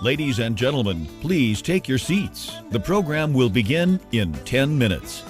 Ladies and gentlemen, please take your seats. The program will begin in 10 minutes.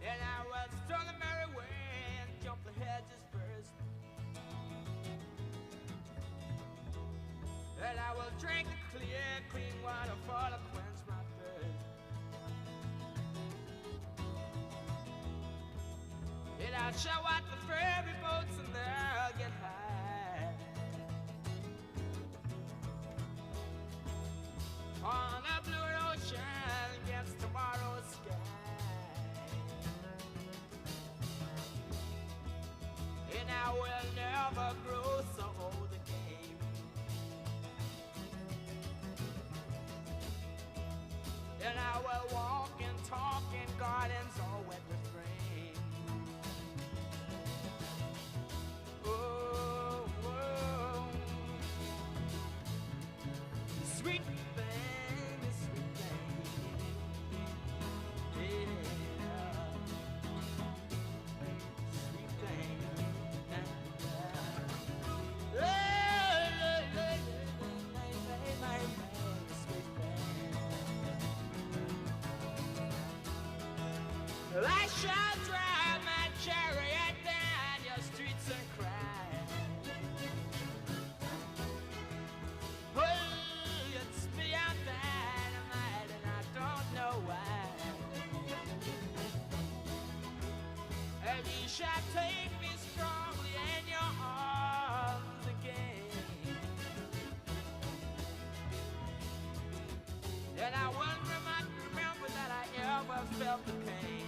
And I will strong the merry way and jump the hedges first. And I will drink the clear, clean water for to quench my thirst. And I'll show out the ferry boats and they'll get high on a blue ocean against tomorrow's sky. And I will never grow so old again. And I will walk and talk in gardens all wet with rain. Oh, oh. Sweet thing, sweet thing. Yeah. Sweet thing. I shall drive my chariot down your streets and cry. Oh, it's beyond dynamite and I don't know why. And you shall take me strongly in your arms again. And I will remember that I ever felt the pain.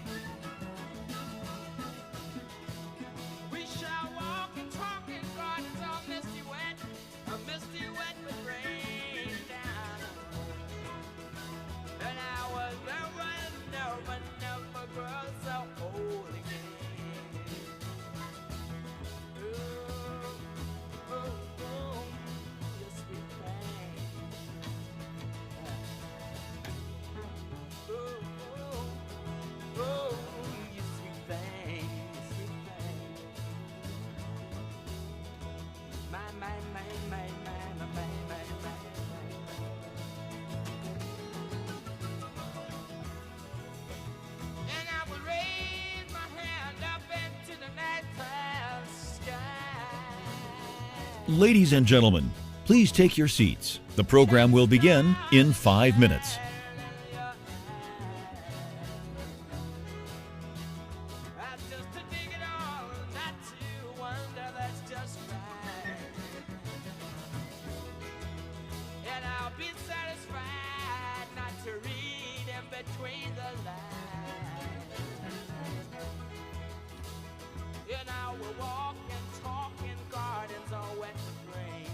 We shall walk and talk in gardens all misty wet, a misty wet with rain down. And I will never grow so old again. Ooh, ooh, ooh, you sweet thing. Ooh, ooh. Ladies and gentlemen, please take your seats. The program will begin in 5 minutes. That's just to dig it all, not to wonder, that's just right. And I'll be satisfied not to read in between the lines. And I will walk and talk in gardens on wet rain.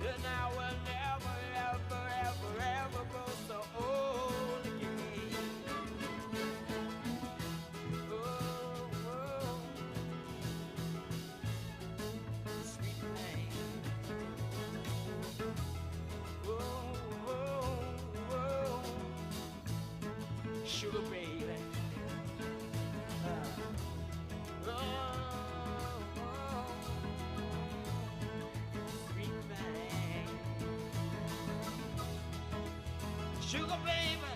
And I will never, ever, ever, ever grow so old again. Oh, oh. Sweet thing. Oh, oh, oh. Sugar baby. Oh, oh. Sweet thing. Sugar baby.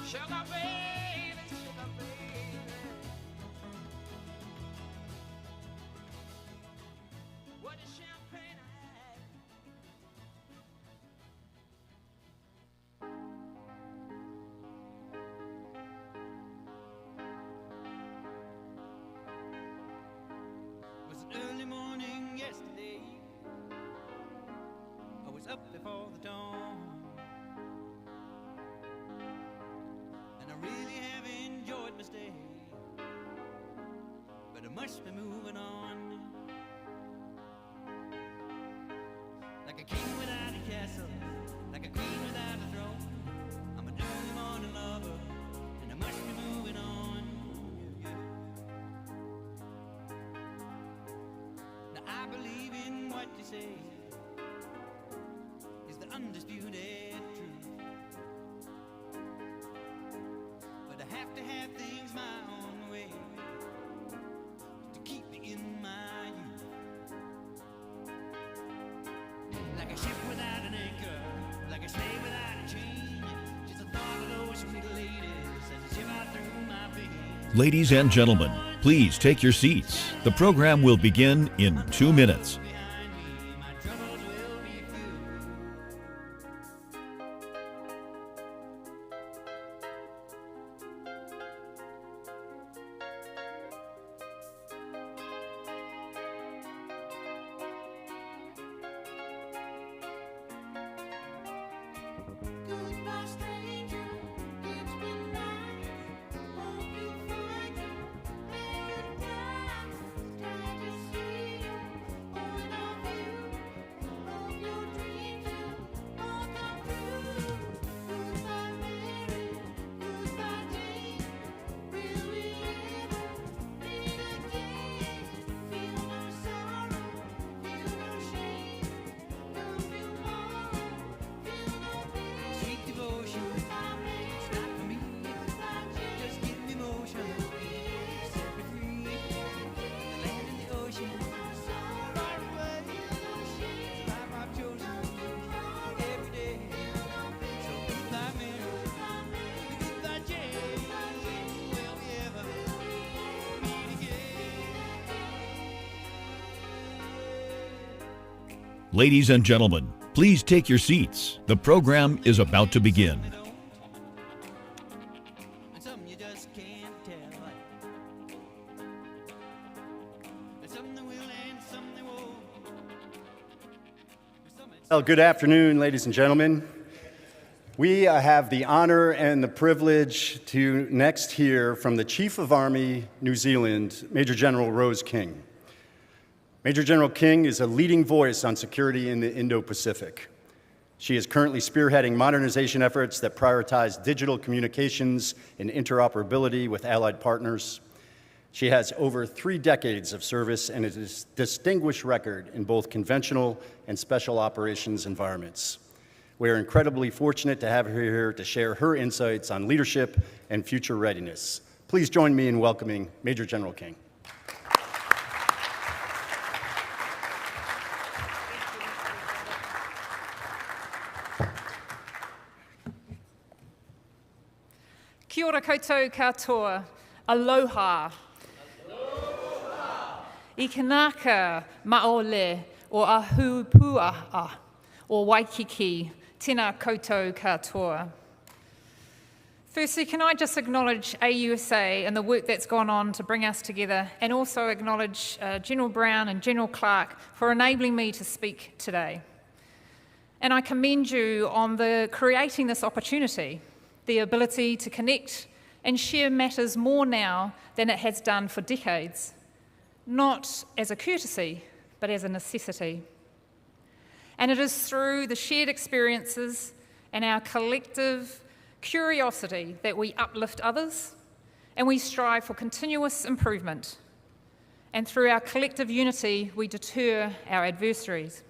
Sugar baby, sugar baby. What is champagne I had? It was an early morning yesterday. I was up before the dawn, and I really have enjoyed my stay, but I must be moving on. Like a king without a castle, like a queen without a throne, I'm an early morning lover, and I must be moving on. Yeah, yeah. Now I believe in what you say is the undisputed truth, but I have to have things my own way to keep me in my youth. Like a ship without an anchor, like a slave without a chain, just the thought of those sweet ladies as a shiver through my veins. Ladies and gentlemen, please take your seats. The program will begin in 2 minutes. Behind me, my troubles will be few. Goodbye, stranger. It's been nice. Hope you find your paradise. Glad to see you, point of view. Hope your dreams will all come true. Goodbye, Mary. Goodbye, Jane. Will we ever meet again? Feel no sorrow, feel no shame. No tomorrow, feel no pain. Sweet devotion, it's not for me. Just give me motion, set me free. The land and the ocean, far away. It's life I've chosen every day. So goodbye, Mary, goodbye, Jane. Will we ever meet again? Ladies and gentlemen, please take your seats. The program is about to begin. Some don't, and some you just can't tell. And some they will and some they won't. Some it's Well, good afternoon, ladies and gentlemen. We have the honor and the privilege to next hear from the Chief of Army, New Zealand, Major General Rose King. Major General King is a leading voice on security in the Indo Pacific. She is currently spearheading modernization efforts that prioritize digital communications and interoperability with allied partners. She has over 3 decades of service and a distinguished record in both conventional and special operations environments. We are incredibly fortunate to have her here to share her insights on leadership and future readiness. Please join me in welcoming Major General King. Kia ora koutou katoa. Aloha. I kanaka maole o ahupua'a o Waikiki, tēnā koutou katoa. Firstly, can I just acknowledge AUSA and the work that's gone on to bring us together, and also acknowledge General Brown and General Clark for enabling me to speak today. And I commend you on creating this opportunity, the ability to connect and share matters more now than it has done for decades, not as a courtesy, but as a necessity. And it is through the shared experiences and our collective curiosity that we uplift others and we strive for continuous improvement. And through our collective unity, we deter our adversaries.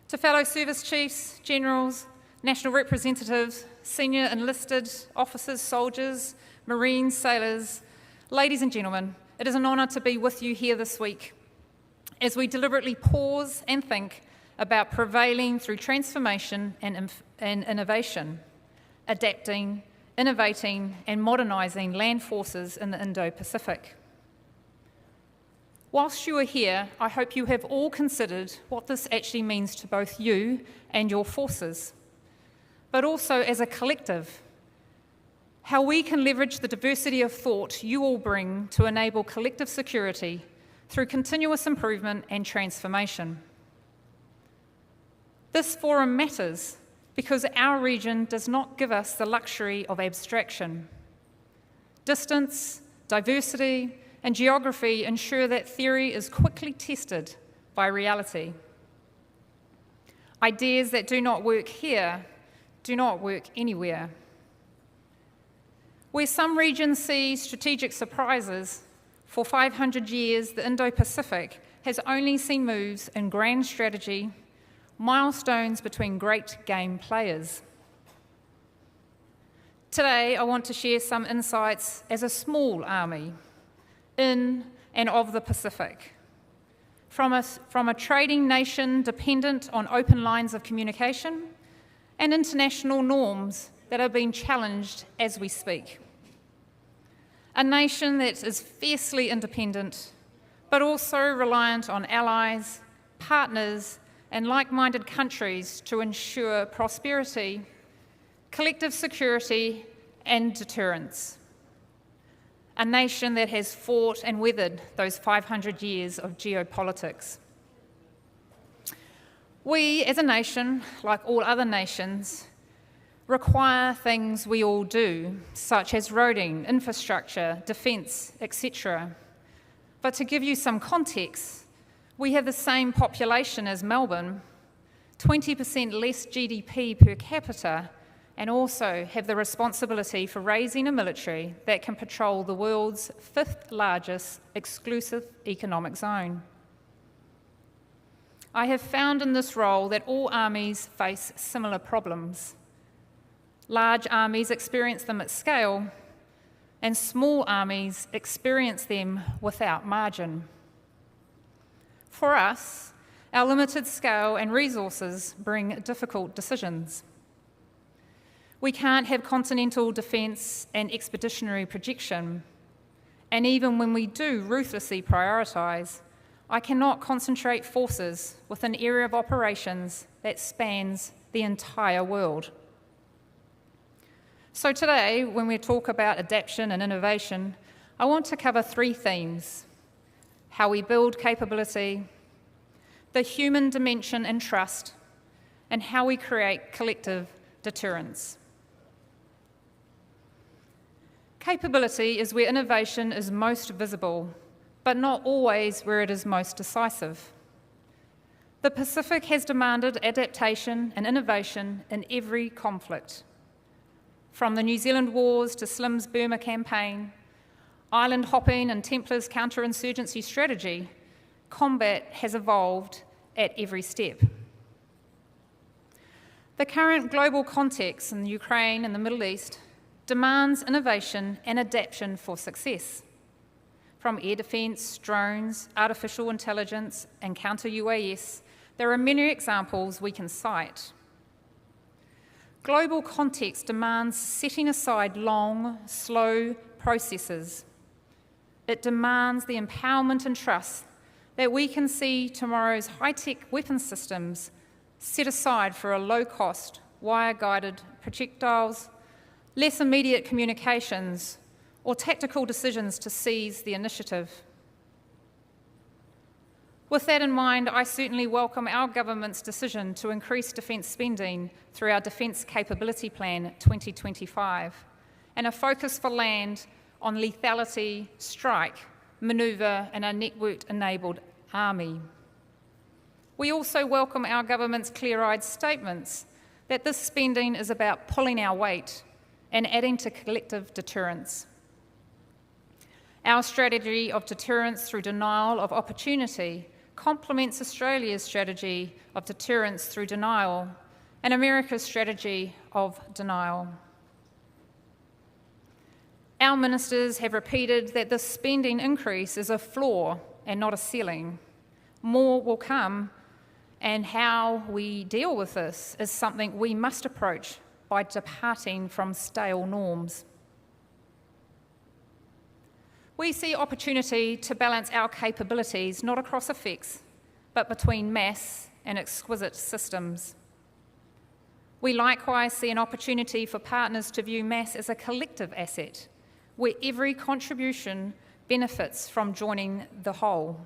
To fellow service chiefs, generals, national representatives, senior enlisted officers, soldiers, Marines, sailors, ladies and gentlemen, it is an honour to be with you here this week as we deliberately pause and think about prevailing through transformation and innovation, adapting, innovating and modernising land forces in the Indo Pacific. Whilst you are here, I hope you have all considered what this actually means to both you and your forces, but also as a collective, how we can leverage the diversity of thought you all bring to enable collective security through continuous improvement and transformation. This forum matters because our region does not give us the luxury of abstraction. Distance, diversity, and geography ensure that theory is quickly tested by reality. Ideas that do not work here do not work anywhere. Where some regions see strategic surprises, for 500 years the Indo Pacific has only seen moves in grand strategy, milestones between great game players. Today, I want to share some insights as a small army in and of the Pacific, from a trading nation dependent on open lines of communication and international norms that are being challenged as we speak. A nation that is fiercely independent, but also reliant on allies, partners, and like-minded countries to ensure prosperity, collective security, and deterrence. A nation that has fought and weathered those 500 years of geopolitics. We, as a nation, like all other nations, require things we all do, such as roading, infrastructure, defence, etc. But to give you some context, we have the same population as Melbourne, 20% less GDP per capita, and also have the responsibility for raising a military that can patrol the world's 5th largest exclusive economic zone. I have found in this role that all armies face similar problems. Large armies experience them at scale, and small armies experience them without margin. For us, our limited scale and resources bring difficult decisions. We can't have continental defence and expeditionary projection, and even when we do ruthlessly prioritise, I cannot concentrate forces with an area of operations that spans the entire world. So today, when we talk about adaptation and innovation, I want to cover 3 themes: how we build capability, the human dimension and trust, and how we create collective deterrence. Capability is where innovation is most visible, but not always where it is most decisive. The Pacific has demanded adaptation and innovation in every conflict. From the New Zealand wars to Slim's Burma campaign, island hopping and Templars counterinsurgency strategy, combat has evolved at every step. The current global context in Ukraine and the Middle East demands innovation and adaptation for success. From air defence, drones, artificial intelligence, and counter-UAS, there are many examples we can cite. Global context demands setting aside long, slow processes, It demands the empowerment and trust that we can see tomorrow's high-tech weapon systems set aside for a low-cost, wire-guided projectiles, less immediate communications, or tactical decisions to seize the initiative. With that in mind, I certainly welcome our government's decision to increase defence spending through our Defence Capability Plan 2025 and a focus for land on lethality, strike, manoeuvre and a network-enabled army. We also welcome our government's clear-eyed statements that this spending is about pulling our weight and adding to collective deterrence. Our strategy of deterrence through denial of opportunity complements Australia's strategy of deterrence through denial and America's strategy of denial. Our ministers have repeated that this spending increase is a floor and not a ceiling. More will come, and how we deal with this is something we must approach by departing from stale norms. We see opportunity to balance our capabilities not across effects, but between mass and exquisite systems. We likewise see an opportunity for partners to view mass as a collective asset, where every contribution benefits from joining the whole.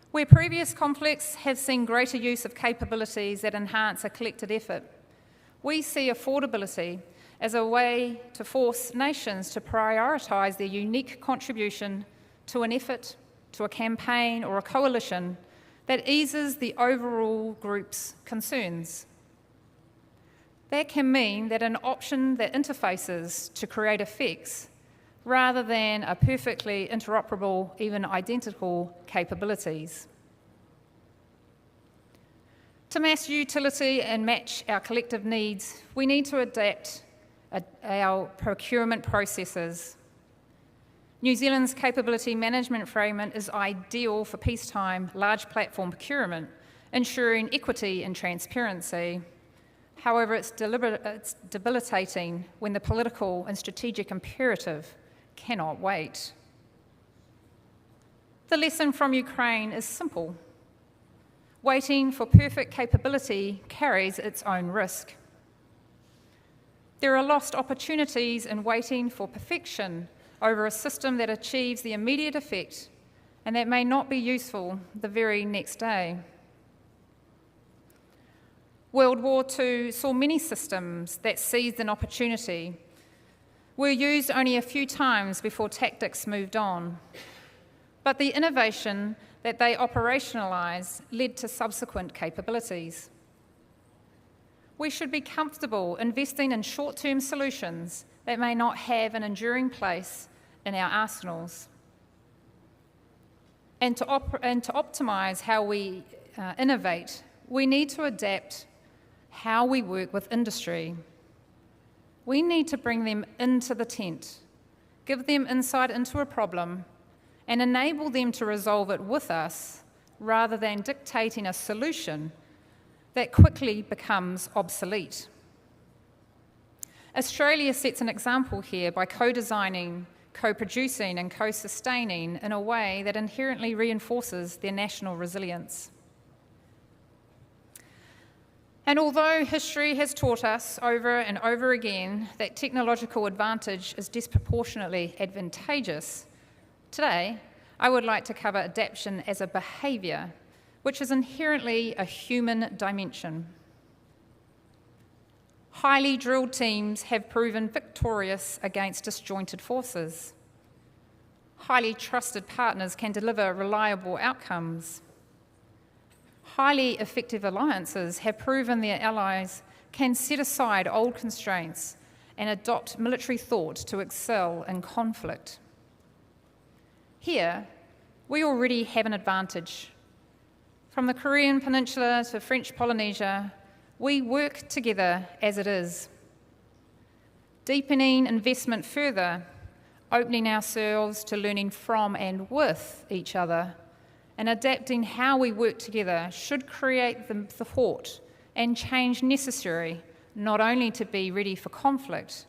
Where previous conflicts have seen greater use of capabilities that enhance a collected effort, we see affordability as a way to force nations to prioritise their unique contribution to an effort, to a campaign or a coalition that eases the overall group's concerns. That can mean that an option that interfaces to create effects rather than a perfectly interoperable, even identical capabilities. To mass utility and match our collective needs, we need to adapt our procurement processes. New Zealand's capability management framework is ideal for peacetime large platform procurement, ensuring equity and transparency. However, it's debilitating when the political and strategic imperative cannot wait. The lesson from Ukraine is simple. Waiting for perfect capability carries its own risk. There are lost opportunities in waiting for perfection over a system that achieves the immediate effect and that may not be useful the very next day. World War II saw many systems that seized an opportunity, were used only a few times before tactics moved on. But the innovation that they operationalised led to subsequent capabilities. We should be comfortable investing in short-term solutions that may not have an enduring place in our arsenals. And to optimise how we innovate, we need to adapt how we work with industry. We need to bring them into the tent, give them insight into a problem, and enable them to resolve it with us rather than dictating a solution that quickly becomes obsolete. Australia sets an example here by co-designing, co-producing and co-sustaining in a way that inherently reinforces their national resilience. And although history has taught us over and over again that technological advantage is disproportionately advantageous, today I would like to cover adaptation as a behaviour, which is inherently a human dimension. Highly drilled teams have proven victorious against disjointed forces. Highly trusted partners can deliver reliable outcomes. Highly effective alliances have proven their allies can set aside old constraints and adopt military thought to excel in conflict. Here, we already have an advantage. From the Korean Peninsula to French Polynesia, we work together as it is. Deepening investment further, opening ourselves to learning from and with each other, and adapting how we work together should create the thought and change necessary, not only to be ready for conflict,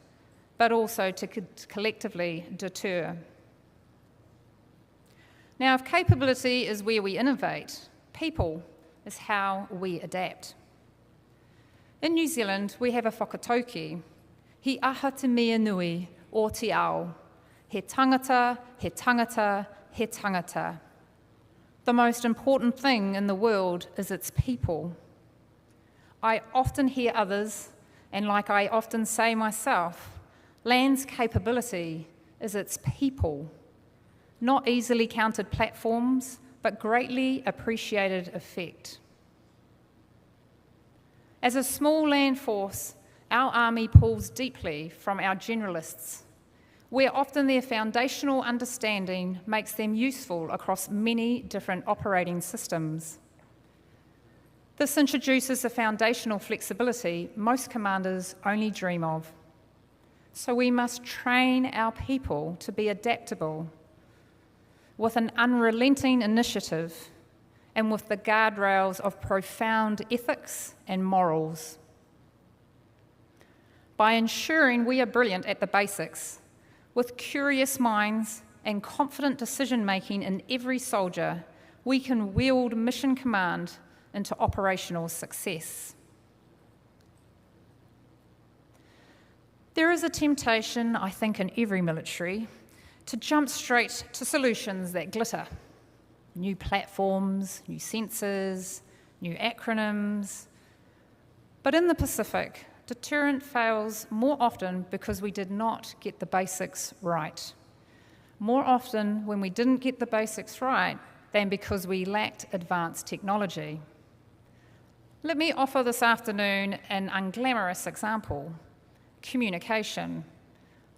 but also to collectively deter. Now, if capability is where we innovate, people is how we adapt. In New Zealand, we have a whakatauki, he aha te mea nui o te ao, he tangata, he tangata, he tangata. The most important thing in the world is its people. I often hear others, and like I often say myself, land's capability is its people, not easily counted platforms, but greatly appreciated effect. As a small land force, our army pulls deeply from our generalists, where often their foundational understanding makes them useful across many different operating systems. This introduces a foundational flexibility most commanders only dream of. So we must train our people to be adaptable with an unrelenting initiative and with the guardrails of profound ethics and morals. By ensuring we are brilliant at the basics, with curious minds and confident decision-making in every soldier, we can wield mission command into operational success. There is a temptation, I think, in every military to jump straight to solutions that glitter. New platforms, new sensors, new acronyms. But in the Pacific, deterrent fails more often because we did not get the basics right. More often when we didn't get the basics right than because we lacked advanced technology. Let me offer this afternoon an unglamorous example: communication,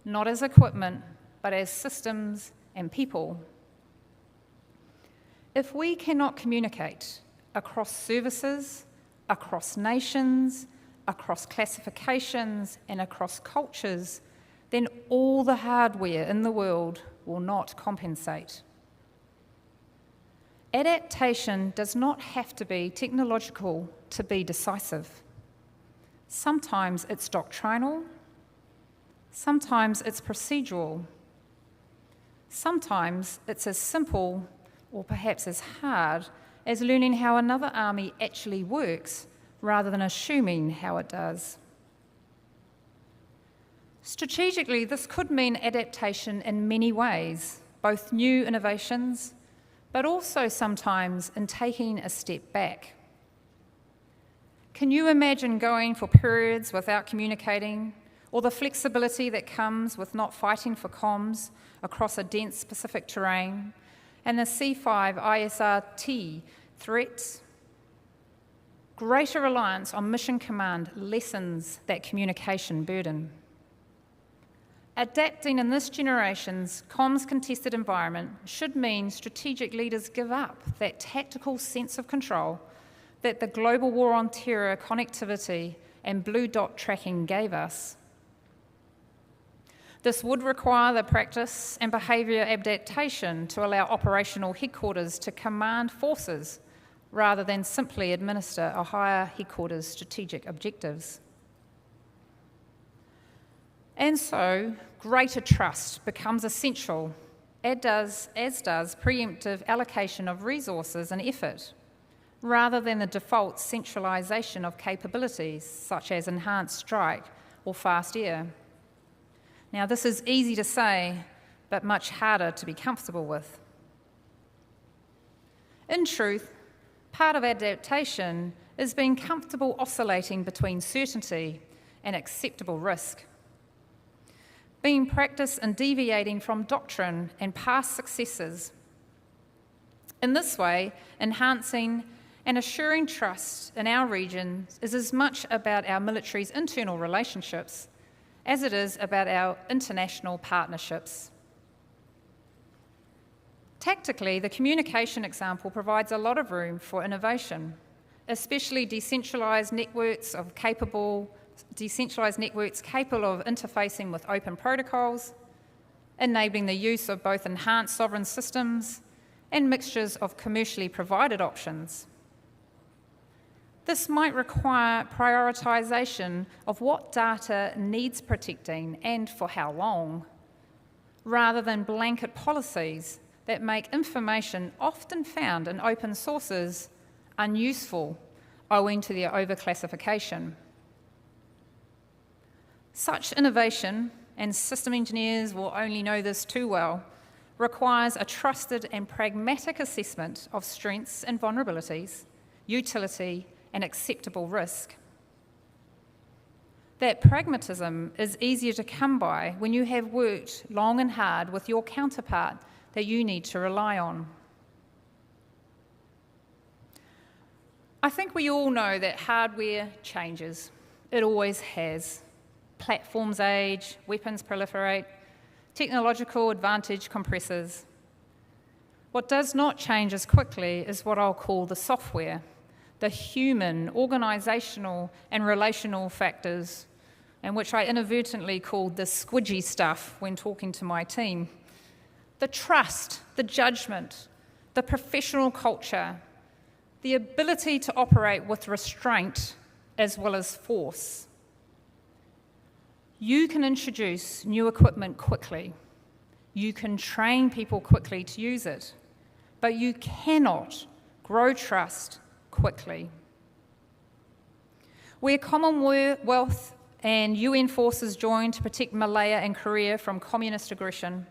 not as equipment, but as systems and people. If we cannot communicate across services, across nations, across classifications, and across cultures, then all the hardware in the world will not compensate. Adaptation does not have to be technological to be decisive. Sometimes it's doctrinal, sometimes it's procedural, sometimes it's as simple or perhaps as hard as learning how another army actually works rather than assuming how it does. Strategically, this could mean adaptation in many ways, both new innovations, but also sometimes in taking a step back. Can you imagine going for periods without communicating, or the flexibility that comes with not fighting for comms across a dense Pacific terrain, and the C5 ISRT threats? Greater reliance on mission command lessens that communication burden. Adapting in this generation's comms-contested environment should mean strategic leaders give up that tactical sense of control that the global war on terror connectivity and blue dot tracking gave us. This would require the practice and behaviour adaptation to allow operational headquarters to command forces rather than simply administer a higher headquarters' strategic objectives. And so, greater trust becomes essential, as does preemptive allocation of resources and effort, rather than the default centralisation of capabilities such as enhanced strike or fast air. Now, this is easy to say, but much harder to be comfortable with. In truth, part of adaptation is being comfortable oscillating between certainty and acceptable risk, being practiced in deviating from doctrine and past successes. In this way, enhancing and assuring trust in our region is as much about our military's internal relationships as it is about our international partnerships. Tactically, the communication example provides a lot of room for innovation, especially decentralised networks capable of interfacing with open protocols, enabling the use of both enhanced sovereign systems and mixtures of commercially provided options. This might require prioritisation of what data needs protecting and for how long, rather than blanket policies that make information often found in open sources unuseful owing to their overclassification. Such innovation, and system engineers will only know this too well, requires a trusted and pragmatic assessment of strengths and vulnerabilities, utility and acceptable risk. That pragmatism is easier to come by when you have worked long and hard with your counterpart that you need to rely on. I think we all know that hardware changes. It always has. Platforms age, weapons proliferate, technological advantage compresses. What does not change as quickly is what I'll call the software, the human, organisational and relational factors, and which I inadvertently called the squidgy stuff when talking to my team. The trust, the judgment, the professional culture, the ability to operate with restraint as well as force. You can introduce new equipment quickly. You can train people quickly to use it, but you cannot grow trust quickly. Where Commonwealth and UN forces joined to protect Malaya and Korea from communist aggression,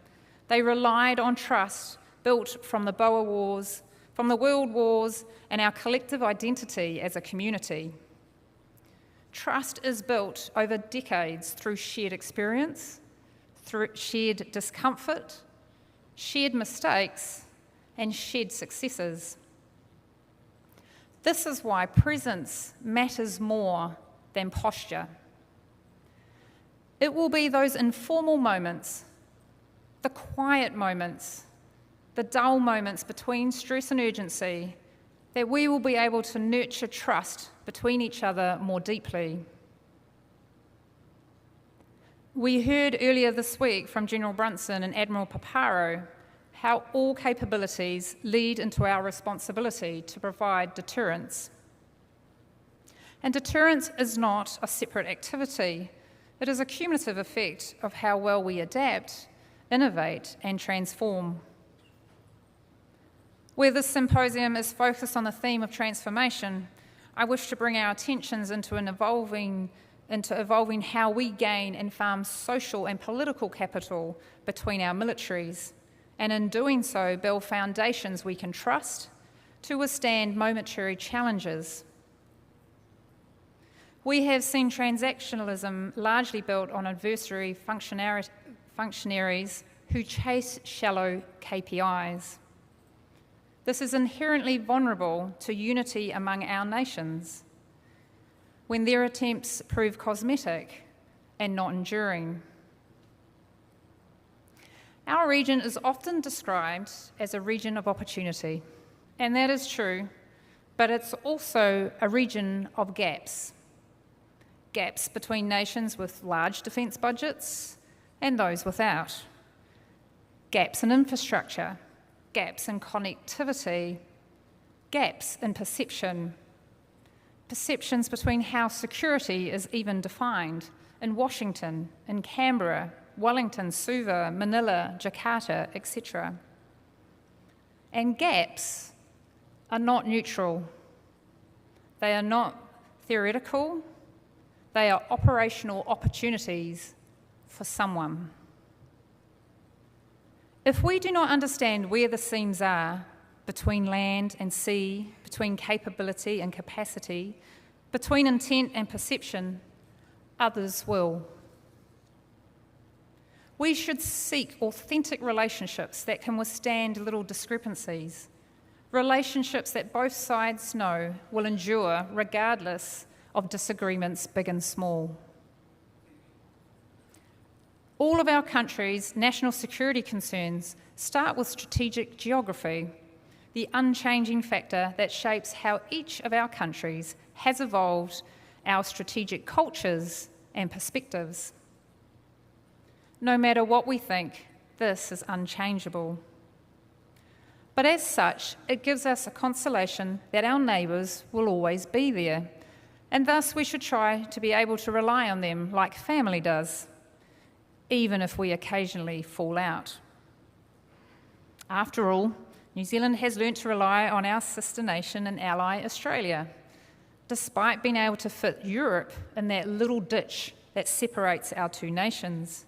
they relied on trust built from the Boer Wars, from the World Wars, and our collective identity as a community. Trust is built over decades through shared experience, through shared discomfort, shared mistakes, and shared successes. This is why presence matters more than posture. It will be those informal moments, the quiet moments, the dull moments between stress and urgency, that we will be able to nurture trust between each other more deeply. We heard earlier this week from General Brunson and Admiral Paparo how all capabilities lead into our responsibility to provide deterrence. And deterrence is not a separate activity. It is a cumulative effect of how well we adapt, innovate, and transform. Where this symposium is focused on the theme of transformation, I wish to bring our attentions into evolving how we gain and farm social and political capital between our militaries, and in doing so, build foundations we can trust to withstand momentary challenges. We have seen transactionalism largely built on adversary functionaries who chase shallow KPIs. This is inherently vulnerable to unity among our nations when their attempts prove cosmetic and not enduring. Our region is often described as a region of opportunity, and that is true, but it's also a region of gaps. Gaps between nations with large defence budgets and those without. Gaps in infrastructure, gaps in connectivity, gaps in perception. Perceptions between how security is even defined in Washington, in Canberra, Wellington, Suva, Manila, Jakarta, etc. And gaps are not neutral. They are not theoretical. They are operational opportunities for someone. If we do not understand where the seams are between land and sea, between capability and capacity, between intent and perception, others will. We should seek authentic relationships that can withstand little discrepancies, relationships that both sides know will endure regardless of disagreements big and small. All of our country's national security concerns start with strategic geography, the unchanging factor that shapes how each of our countries has evolved our strategic cultures and perspectives. No matter what we think, this is unchangeable. But as such, it gives us a consolation that our neighbours will always be there, and thus we should try to be able to rely on them like family does, even if we occasionally fall out. After all, New Zealand has learnt to rely on our sister nation and ally Australia, despite being able to fit Europe in that little ditch that separates our two nations,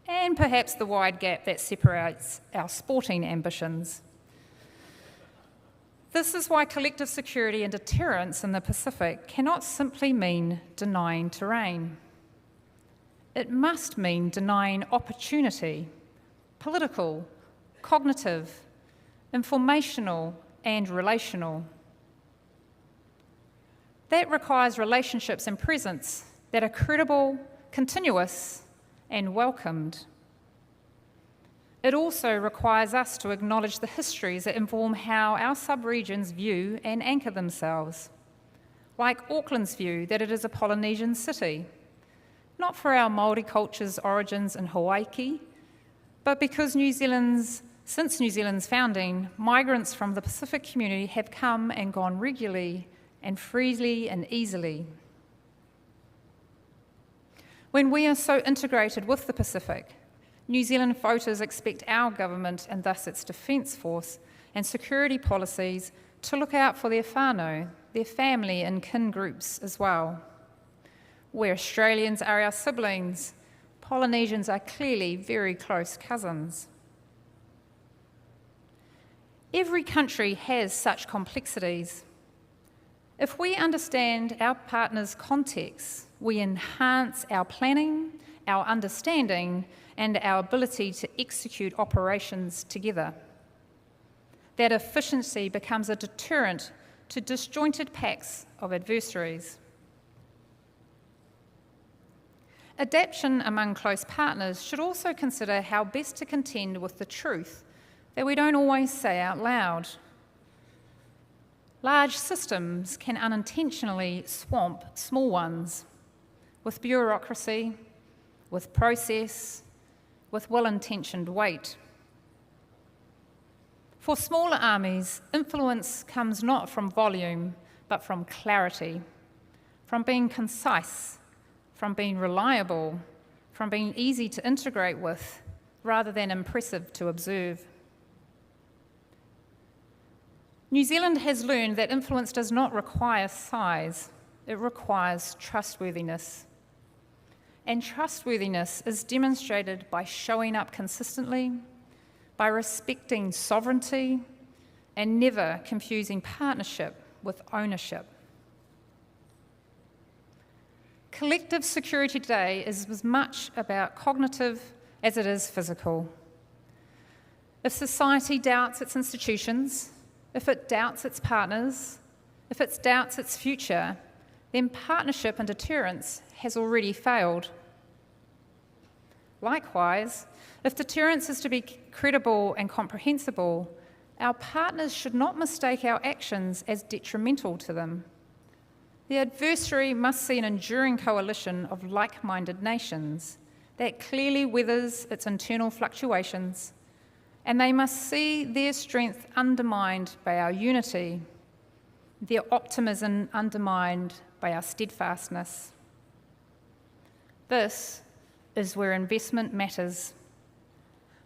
and perhaps the wide gap that separates our sporting ambitions. This is why collective security and deterrence in the Pacific cannot simply mean denying terrain. It must mean denying opportunity, political, cognitive, informational, and relational. That requires relationships and presence that are credible, continuous, and welcomed. It also requires us to acknowledge the histories that inform how our sub-regions view and anchor themselves, like Auckland's view that it is a Polynesian city, not for our Māori culture's origins in Hawaii, but because since New Zealand's founding, migrants from the Pacific community have come and gone regularly and freely and easily. When we are so integrated with the Pacific, New Zealand voters expect our government, and thus its defence force and security policies, to look out for their whānau, their family and kin groups as well. Where Australians are our siblings, Polynesians are clearly very close cousins. Every country has such complexities. If we understand our partner's context, we enhance our planning, our understanding, and our ability to execute operations together. That efficiency becomes a deterrent to disjointed packs of adversaries. Adaptation among close partners should also consider how best to contend with the truth that we don't always say out loud. Large systems can unintentionally swamp small ones with bureaucracy, with process, with well-intentioned weight. For smaller armies, influence comes not from volume, but from clarity, from being concise, from being reliable, from being easy to integrate with, rather than impressive to observe. New Zealand has learned that influence does not require size, it requires trustworthiness. And trustworthiness is demonstrated by showing up consistently, by respecting sovereignty, and never confusing partnership with ownership. Collective security today is as much about cognitive as it is physical. If society doubts its institutions, if it doubts its partners, if it doubts its future, then partnership and deterrence has already failed. Likewise, if deterrence is to be credible and comprehensible, our partners should not mistake our actions as detrimental to them. The adversary must see an enduring coalition of like-minded nations that clearly weathers its internal fluctuations, and they must see their strength undermined by our unity, their optimism undermined by our steadfastness. This is where investment matters.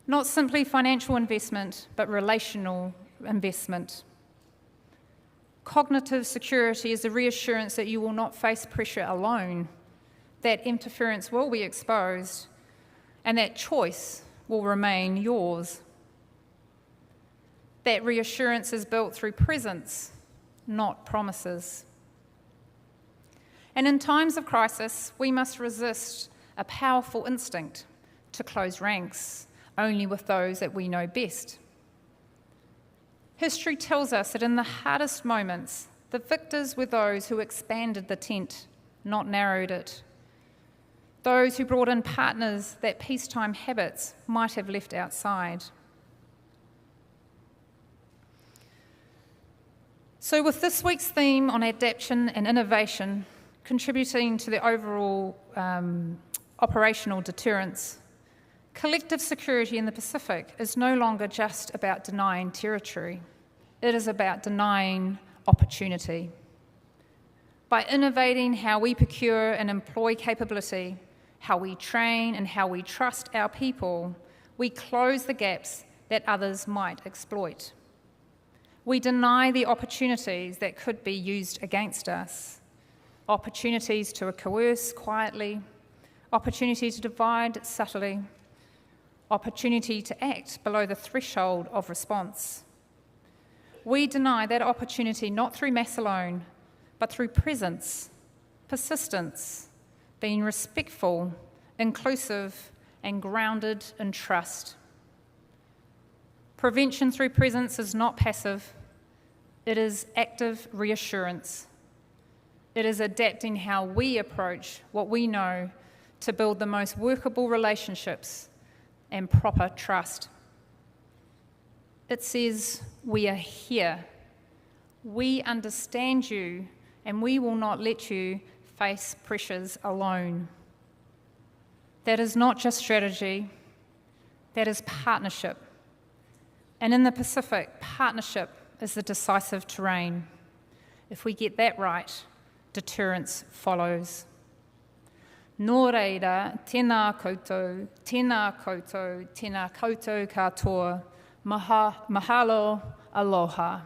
Not simply financial investment, but relational investment. Cognitive security is the reassurance that you will not face pressure alone, that interference will be exposed, and that choice will remain yours. That reassurance is built through presence, not promises. And in times of crisis, we must resist a powerful instinct to close ranks only with those that we know best. History tells us that in the hardest moments, the victors were those who expanded the tent, not narrowed it. Those who brought in partners that peacetime habits might have left outside. So with this week's theme on adaptation and innovation contributing to the overall operational deterrence, collective security in the Pacific is no longer just about denying territory. It is about denying opportunity. By innovating how we procure and employ capability, how we train and how we trust our people, we close the gaps that others might exploit. We deny the opportunities that could be used against us, opportunities to coerce quietly, opportunity to divide subtly, opportunity to act below the threshold of response. We deny that opportunity not through mass alone, but through presence, persistence, being respectful, inclusive, and grounded in trust. Prevention through presence is not passive, it is active reassurance. It is adapting how we approach what we know to build the most workable relationships and proper trust. It says, we are here. We understand you, and we will not let you face pressures alone. That is not just strategy, that is partnership. And in the Pacific, partnership is the decisive terrain. If we get that right, deterrence follows. Nō reira, tēnā koutou, tēnā koutou, tēnā koutou katoa, mahalo, aloha.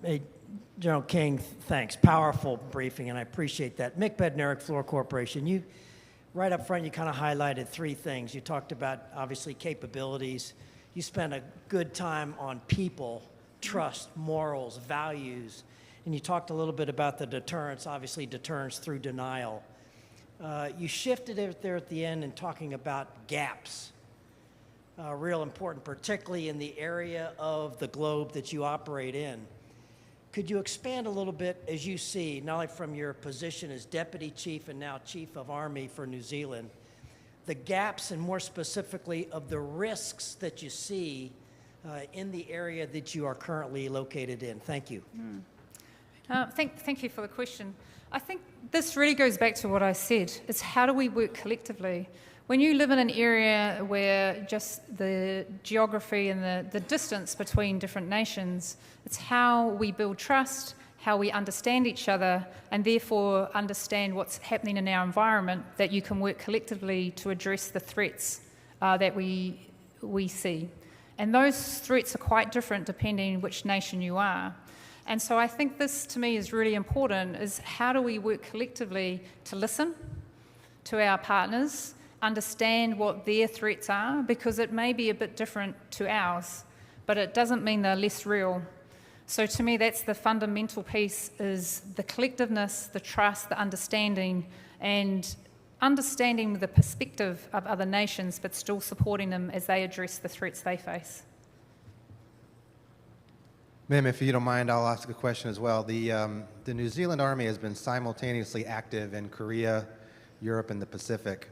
Hey, General King, thanks. Powerful briefing, and I appreciate that. Mick Bednarik, Floor Corporation, you, right up front, you kind of highlighted three things. You talked about, obviously, capabilities. You spent a good time on people, trust, morals, values, and you talked a little bit about the deterrence, obviously deterrence through denial. You shifted it there at the end in talking about gaps. Real important, particularly in the area of the globe that you operate in. Could you expand a little bit as you see, not only from your position as Deputy Chief and now Chief of Army for New Zealand, the gaps and more specifically of the risks that you see in the area that you are currently located in? Thank you. Thank you for the question. I think this really goes back to what I said. It's how do we work collectively? When you live in an area where just the geography and the distance between different nations, it's how we build trust, how we understand each other, and therefore understand what's happening in our environment, that you can work collectively to address the threats that we see. And those threats are quite different depending which nation you are. And so I think this, to me, is really important, is how do we work collectively to listen to our partners, understand what their threats are, because it may be a bit different to ours, but it doesn't mean they're less real. So to me, that's the fundamental piece, is the collectiveness, the trust, the understanding, and understanding the perspective of other nations, but still supporting them as they address the threats they face. Ma'am, if you don't mind, I'll ask a question as well. The New Zealand Army has been simultaneously active in Korea, Europe, and the Pacific.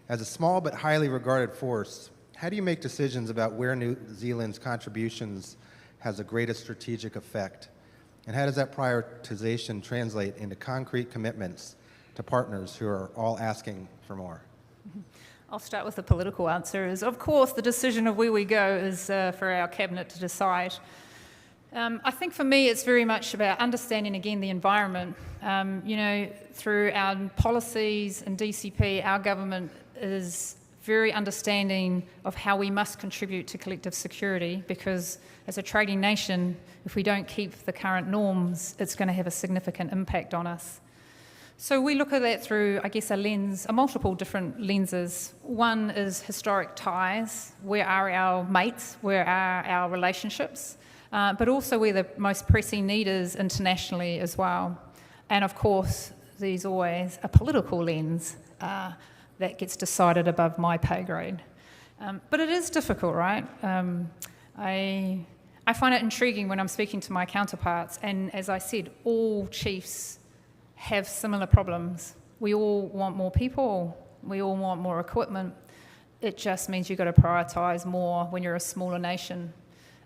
As a small but highly regarded force, how do you make decisions about where New Zealand's contributions has the greatest strategic effect? And how does that prioritization translate into concrete commitments to partners who are all asking for more? I'll start with the political answer. Is, of course, the decision of where we go is for our cabinet to decide. I think for me it's very much about understanding, again, the environment. Through our policies and DCP, our government is very understanding of how we must contribute to collective security, because as a trading nation, if we don't keep the current norms, it's going to have a significant impact on us. So we look at that through, I guess, a multiple different lenses. One is historic ties. Where are our mates? Where are our relationships? But also where the most pressing need is internationally as well. And of course, there's always a political lens that gets decided above my pay grade. But it is difficult, right? I find it intriguing when I'm speaking to my counterparts, and as I said, all chiefs have similar problems. We all want more people, we all want more equipment. It just means you've got to prioritise more when you're a smaller nation.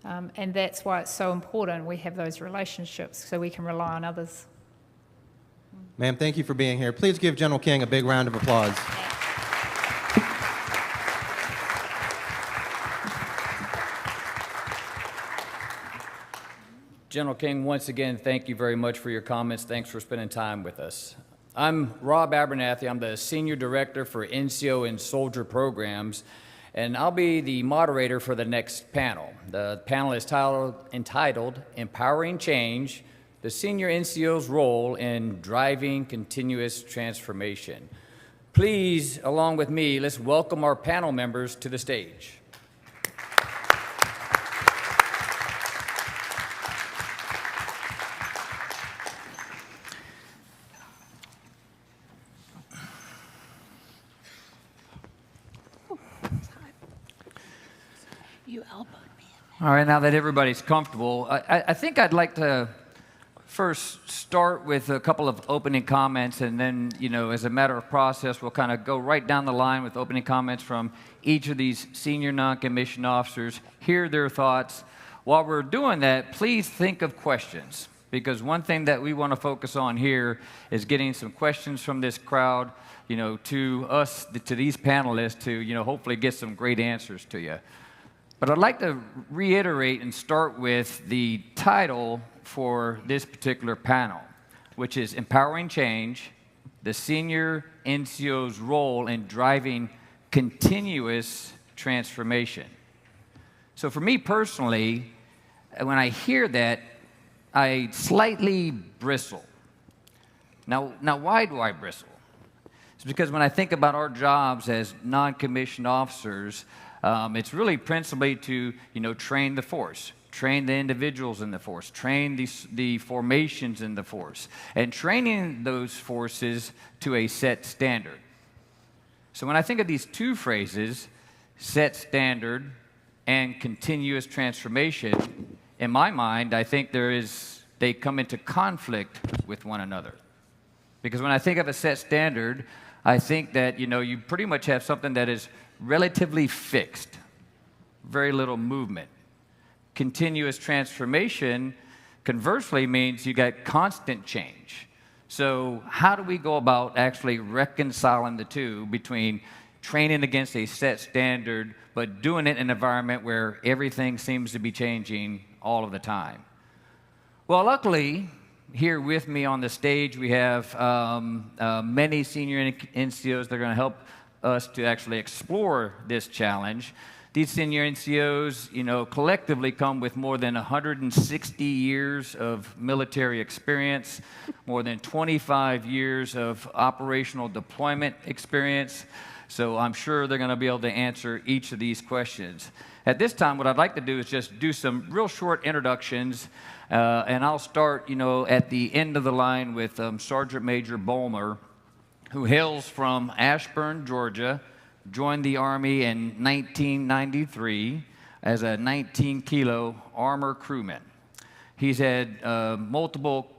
And that's why it's so important we have those relationships so we can rely on others. Ma'am, thank you for being here. Please give General King a big round of applause. General King, once again, thank you very much for your comments. Thanks for spending time with us. I'm Rob Abernathy. I'm the Senior Director for NCO and Soldier Programs, and I'll be the moderator for the next panel. The panel is entitled Empowering Change, the Senior NCO's Role in Driving Continuous Transformation. Please, along with me, let's welcome our panel members to the stage. You elbowed me. All right, now that everybody's comfortable, I think I'd like to first start with a couple of opening comments, and then, as a matter of process, we'll kind of go right down the line with opening comments from each of these senior non-commissioned officers, hear their thoughts. While we're doing that, please think of questions, because one thing that we want to focus on here is getting some questions from this crowd, to us, to these panelists, to, hopefully get some great answers to you. But I'd like to reiterate and start with the title for this particular panel, which is Empowering Change, the Senior NCO's Role in Driving Continuous Transformation. So for me personally, when I hear that, I slightly bristle. Now why do I bristle? It's because when I think about our jobs as non-commissioned officers, it's really principally to, train the force, train the individuals in the force, train the formations in the force, and training those forces to a set standard. So when I think of these two phrases, set standard and continuous transformation, in my mind, I think they come into conflict with one another. Because when I think of a set standard, I think that, you pretty much have something that is relatively fixed, very little movement. Continuous transformation, conversely, means you got constant change. So how do we go about actually reconciling the two between training against a set standard, but doing it in an environment where everything seems to be changing all of the time? Well, luckily, here with me on the stage, we have many senior NCOs that are going to help us to actually explore this challenge. These senior NCOs, collectively come with more than 160 years of military experience, more than 25 years of operational deployment experience. So I'm sure they're going to be able to answer each of these questions. At this time, what I'd like to do is just do some real short introductions, and I'll start, at the end of the line with Sergeant Major Bulmer, who hails from Ashburn, Georgia, joined the Army in 1993 as a 19-kilo armor crewman. He's had multiple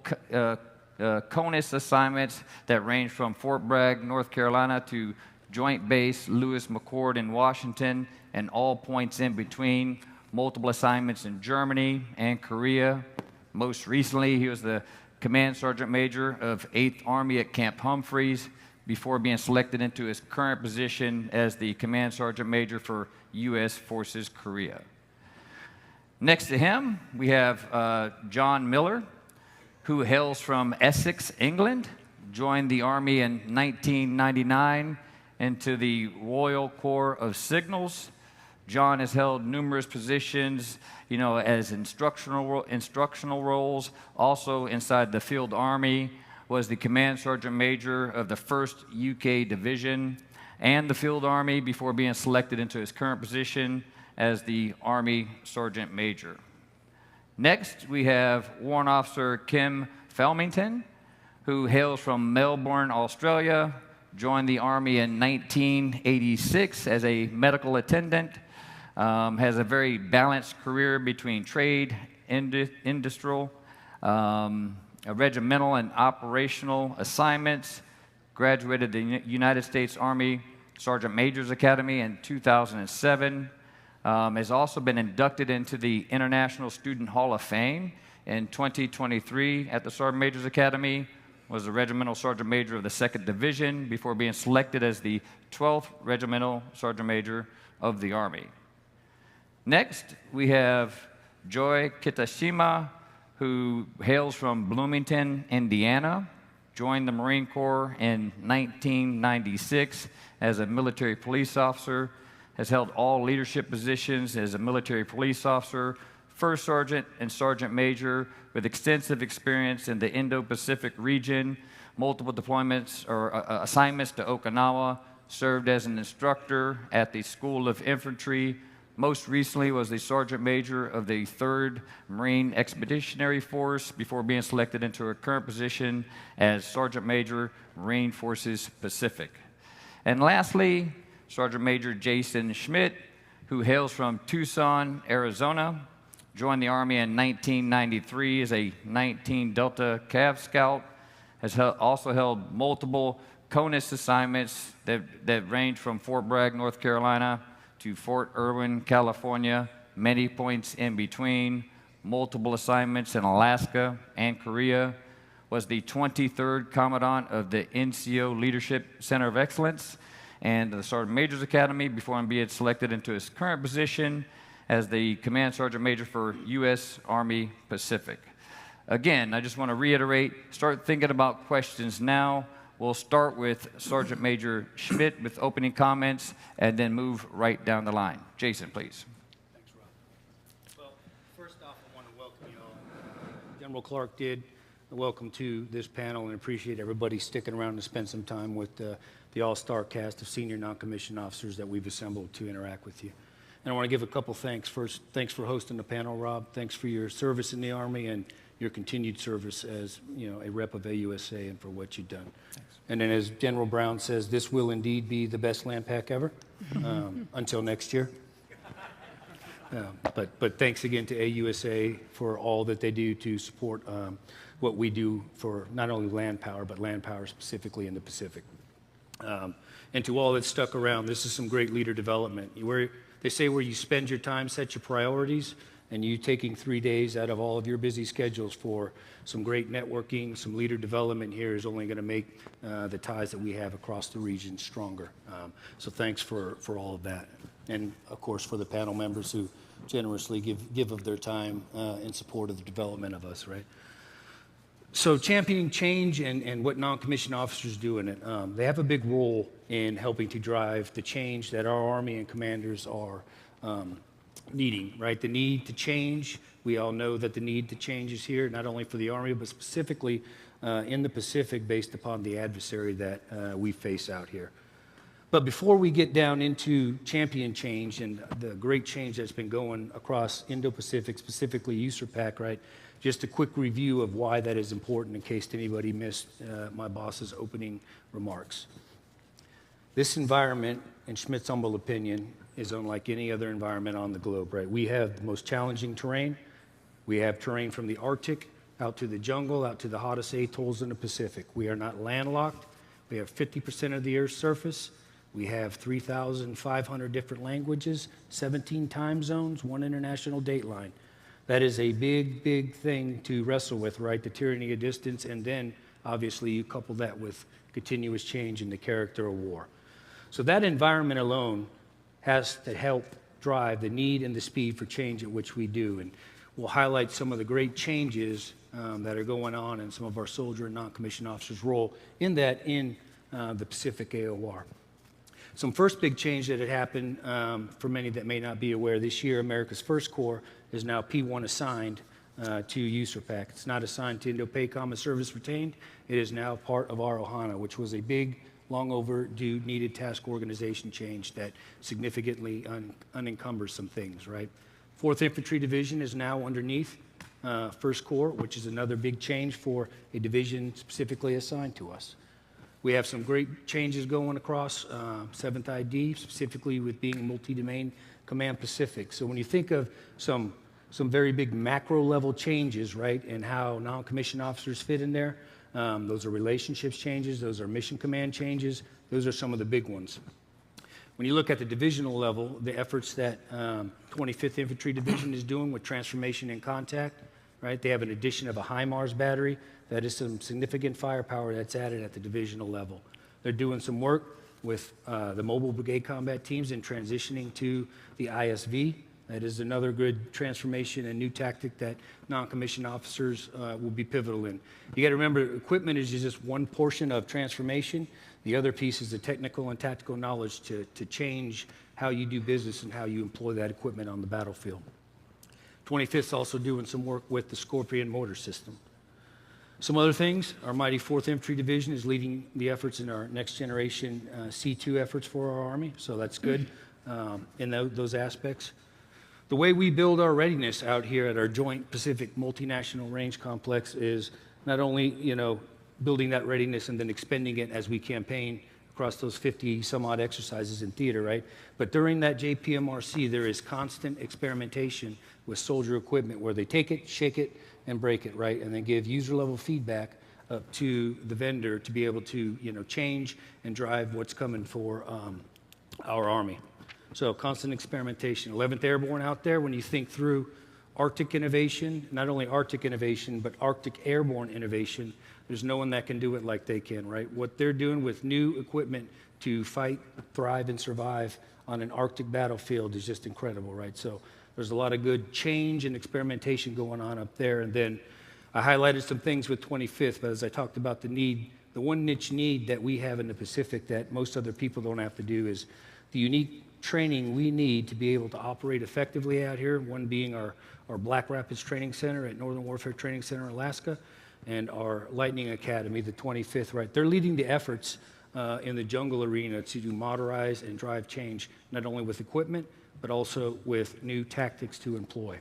CONUS assignments that range from Fort Bragg, North Carolina, to Joint Base Lewis McChord in Washington, and all points in between, multiple assignments in Germany and Korea. Most recently, he was the Command Sergeant Major of 8th Army at Camp Humphreys, before being selected into his current position as the Command Sergeant Major for U.S. Forces Korea. Next to him, we have John Miller, who hails from Essex, England, joined the Army in 1999 into the Royal Corps of Signals. John has held numerous positions, as instructional roles, also inside the Field Army, was the Command Sergeant Major of the 1st UK Division and the Field Army before being selected into his current position as the Army Sergeant Major. Next, we have Warrant Officer Kim Felmington, who hails from Melbourne, Australia, joined the Army in 1986 as a medical attendant, has a very balanced career between trade, industrial, regimental and operational assignments, graduated the United States Army Sergeant Major's Academy in 2007, has also been inducted into the International Student Hall of Fame in 2023 at the Sergeant Major's Academy, was the Regimental Sergeant Major of the 2nd Division before being selected as the 12th Regimental Sergeant Major of the Army. Next, we have Joy Kitashima, who hails from Bloomington, Indiana, joined the Marine Corps in 1996 as a military police officer, has held all leadership positions as a military police officer, first sergeant and sergeant major with extensive experience in the Indo Pacific region, multiple deployments or assignments to Okinawa, served as an instructor at the School of Infantry. Most recently was the sergeant major of the 3rd Marine Expeditionary Force before being selected into her current position as sergeant major, Marine Forces Pacific. And lastly, Sergeant Major Jason Schmidt, who hails from Tucson, Arizona, joined the Army in 1993 as a 19 Delta Cav Scout, has also held multiple CONUS assignments that range from Fort Bragg, North Carolina, to Fort Irwin, California, many points in between, multiple assignments in Alaska and Korea, was the 23rd Commandant of the NCO Leadership Center of Excellence and the Sergeant Major's Academy before being selected into his current position as the Command Sergeant Major for U.S. Army Pacific. Again, I just want to reiterate, start thinking about questions now. We'll start with Sergeant Major Schmidt with opening comments and then move right down the line. Jason, please. Thanks, Rob. Well, first off, I want to welcome you all. General Clark did. Welcome to this panel and appreciate everybody sticking around to spend some time with the all-star cast of senior non-commissioned officers that we've assembled to interact with you. And I want to give a couple thanks. First, thanks for hosting the panel, Rob. Thanks for your service in the Army and your continued service as a rep of AUSA and for what you've done. Thanks. And then as General Brown says, this will indeed be the best LANPAC ever until next year. But thanks again to AUSA for all that they do to support what we do for not only land power, but land power specifically in the Pacific. And to all that stuck around, this is some great leader development. They say where you spend your time, set your priorities, and you taking 3 days out of all of your busy schedules for some great networking, some leader development here is only going to make the ties that we have across the region stronger. So thanks for all of that. And of course for the panel members who generously give of their time in support of the development of us, right? So championing change and what non-commissioned officers do in it, they have a big role in helping to drive the change that our Army and commanders are needing, right? The need to change, we all know that the need to change is here, not only for the Army, but specifically in the Pacific based upon the adversary that we face out here. But before we get down into champion change and the great change that's been going across Indo Pacific, specifically USAPAC, right? Just a quick review of why that is important in case anybody missed my boss's opening remarks. This environment, in Schmidt's humble opinion, is unlike any other environment on the globe, right? We have the most challenging terrain. We have terrain from the Arctic out to the jungle, out to the hottest atolls in the Pacific. We are not landlocked. We have 50% of the Earth's surface. We have 3,500 different languages, 17 time zones, 1 international date line. That is a big, big thing to wrestle with, right? The tyranny of distance, and then obviously you couple that with continuous change in the character of war. So that environment alone has to help drive the need and the speed for change at which we do. And we'll highlight some of the great changes that are going on in some of our soldier and non-commissioned officers' role in that in the Pacific AOR. Some first big change that had happened, for many that may not be aware, this year America's First Corps is now P1 assigned to USAPAC. It's not assigned to Indo-PACOM as service retained. It is now part of our OHANA, which was a big, long overdue, needed task organization change that significantly unencumbers some things, right? 4th Infantry Division is now underneath First Corps, which is another big change for a division specifically assigned to us. We have some great changes going across 7th ID, specifically with being multi-domain Command Pacific. So when you think of some very big macro level changes, right, and how non-commissioned officers fit in there, those are relationships changes, those are mission command changes, those are some of the big ones. When you look at the divisional level, the efforts that 25th Infantry Division is doing with transformation and contact, right, they have an addition of a HIMARS battery. That is some significant firepower that's added at the divisional level. They're doing some work with the mobile brigade combat teams in transitioning to the ISV. That is another good transformation and new tactic that non-commissioned officers will be pivotal in. You got to remember, equipment is just one portion of transformation. The other piece is the technical and tactical knowledge to change how you do business and how you employ that equipment on the battlefield. 25th is also doing some work with the Scorpion mortar system. Some other things, our mighty 4th Infantry Division is leading the efforts in our next generation C2 efforts for our Army, so that's good in those aspects. The way we build our readiness out here at our Joint Pacific Multinational Range Complex is not only, building that readiness and then expending it as we campaign across those 50 some odd exercises in theater, right? But during that JPMRC, there is constant experimentation with soldier equipment where they take it, shake it, and break it, right? And then give user level feedback up to the vendor to be able to, change and drive what's coming for our Army. So constant experimentation. 11th Airborne out there, when you think through Arctic innovation, not only Arctic innovation, but Arctic airborne innovation, there's no one that can do it like they can, right? What they're doing with new equipment to fight, thrive, and survive on an Arctic battlefield is just incredible, right? So there's a lot of good change and experimentation going on up there. And then I highlighted some things with 25th, but as I talked about the need, the one niche need that we have in the Pacific that most other people don't have to do is the unique training we need to be able to operate effectively out here, one being our Black Rapids Training Center at Northern Warfare Training Center, Alaska, and our Lightning Academy, the 25th, right? They're leading the efforts in the jungle arena to do motorize and drive change, not only with equipment, but also with new tactics to employ.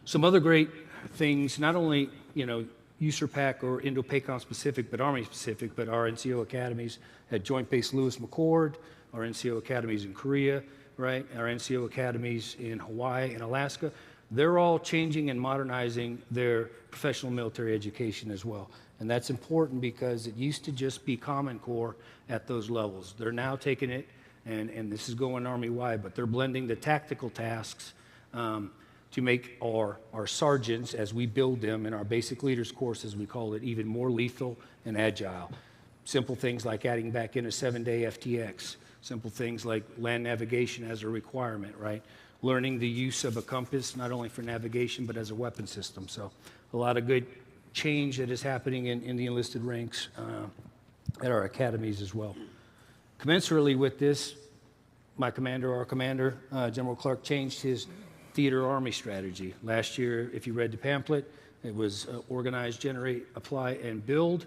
Some other great things, not only, USARPAC or Indo-PACOM specific, but Army specific, but our NCO academies at Joint Base Lewis McChord, our NCO academies in Korea, right? Our NCO academies in Hawaii and Alaska. They're all changing and modernizing their professional military education as well. And that's important because it used to just be Common Core at those levels. They're now taking it, and this is going Army-wide, but they're blending the tactical tasks to make our sergeants, as we build them in our basic leaders course, as we call it, even more lethal and agile. Simple things like adding back in a 7-day FTX. Simple things like land navigation as a requirement, right? Learning the use of a compass, not only for navigation, but as a weapon system. So a lot of good change that is happening in the enlisted ranks at our academies as well. Commensurately with this, our commander, General Clark, changed his theater Army strategy. Last year, if you read the pamphlet, it was organize, generate, apply, and build.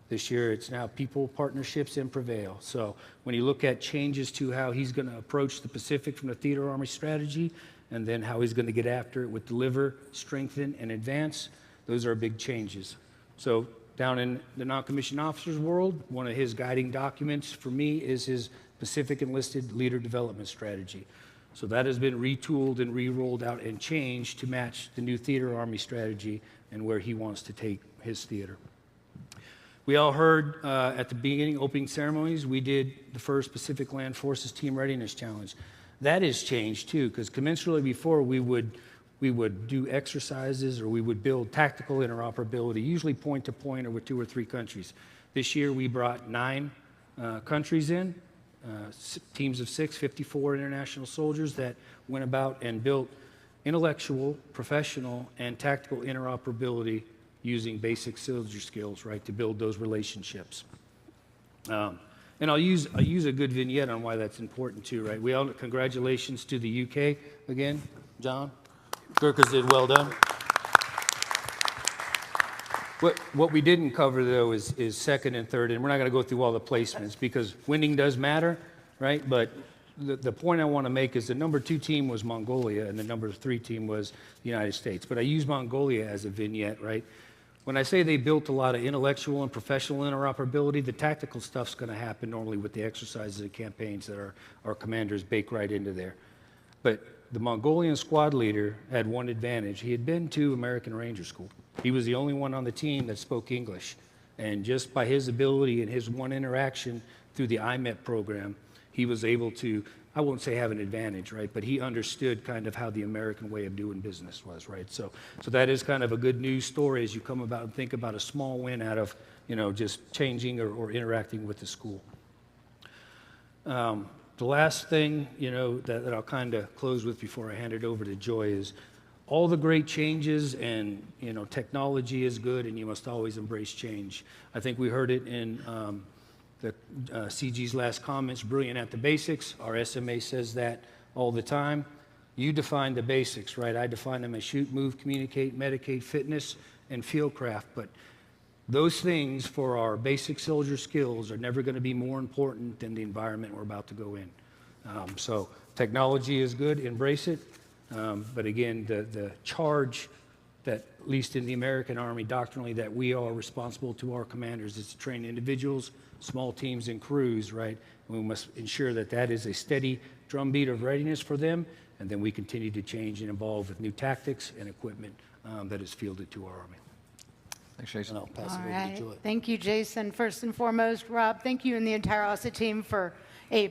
This year, it's now people, partnerships, and prevail. So when you look at changes to how he's going to approach the Pacific from the theater Army strategy, and then how he's going to get after it with deliver, strengthen, and advance, those are big changes. So down in the non-commissioned officers world, one of his guiding documents for me is his Pacific Enlisted Leader Development Strategy. So that has been retooled and re-rolled out and changed to match the new theater Army strategy and where he wants to take his theater. We all heard at the beginning, opening ceremonies, we did the first Pacific Land Forces Team Readiness Challenge. That has changed too, because commensurately before we would do exercises or we would build tactical interoperability, usually point to point or with 2 or 3 countries. This year we brought 9 countries in, teams of 6, 54 international soldiers that went about and built intellectual, professional, and tactical interoperability using basic soldier skills, right, to build those relationships. And I'll use a good vignette on why that's important too, right? Congratulations to the UK again, John. Gurkhas did well done. What we didn't cover though is second and third, and we're not going to go through all the placements because winning does matter, right? But the point I want to make is the number 2 team was Mongolia and the number 3 team was the United States. But I use Mongolia as a vignette, right? When I say they built a lot of intellectual and professional interoperability, the tactical stuff's going to happen normally with the exercises and campaigns that our commanders bake right into there. But the Mongolian squad leader had one advantage. He had been to American Ranger School. He was the only one on the team that spoke English. And just by his ability and his one interaction through the IMET program, he was able to, I won't say have an advantage, right? But he understood kind of how the American way of doing business was, right? So that is kind of a good news story as you come about and think about a small win out of, just changing or interacting with the school. The last thing, that I'll kind of close with before I hand it over to Joy is all the great changes and, technology is good and you must always embrace change. I think we heard it in the CG's last comments, brilliant at the basics. Our SMA says that all the time. You define the basics, right? I define them as shoot, move, communicate, medicate, fitness, and fieldcraft. But those things for our basic soldier skills are never going to be more important than the environment we're about to go in. So technology is good, embrace it. But again, the charge that, at least in the American Army doctrinally, that we are responsible to our commanders is to train individuals, small teams, and crews, right? And we must ensure that that is a steady drumbeat of readiness for them, and then we continue to change and evolve with new tactics and equipment that is fielded to our Army. Thanks, Jason. And I'll pass All it over right. to Joy. Thank you, Jason. First and foremost, Rob, thank you and the entire AUSA team for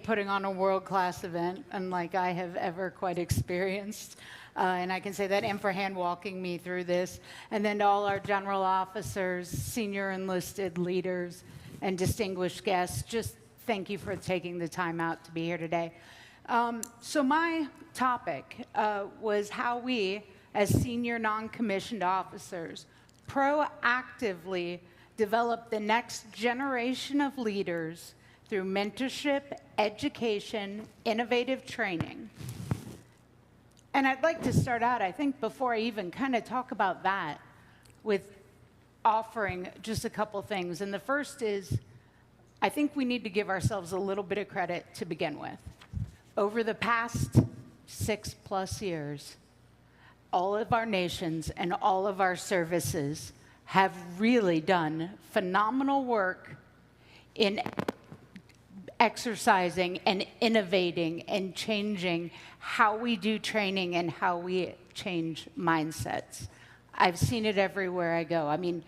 putting on a world-class event, unlike I have ever quite experienced. And I can say that, and for hand-walking me through this. And then to all our general officers, senior enlisted leaders, and distinguished guests, just thank you for taking the time out to be here today. So my topic was how we, as senior non-commissioned officers, proactively develop the next generation of leaders through mentorship, education, innovative training. And I'd like to start out, I think, before I even kind of talk about that, with offering just a couple things. And the first is, I think we need to give ourselves a little bit of credit to begin with. Over the past 6+ years, all of our nations and all of our services have really done phenomenal work in exercising and innovating and changing how we do training and how we change mindsets. I've seen it everywhere I go. I mean,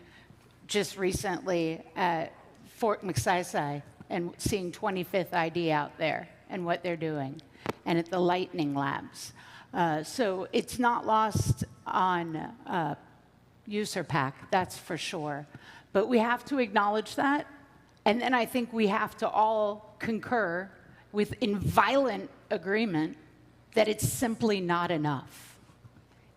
just recently at Fort McSisei and seeing 25th ID out there and what they're doing, and at the Lightning Labs. So it's not lost on USAPAC, that's for sure. But we have to acknowledge that. And then I think we have to all concur in violent agreement that it's simply not enough.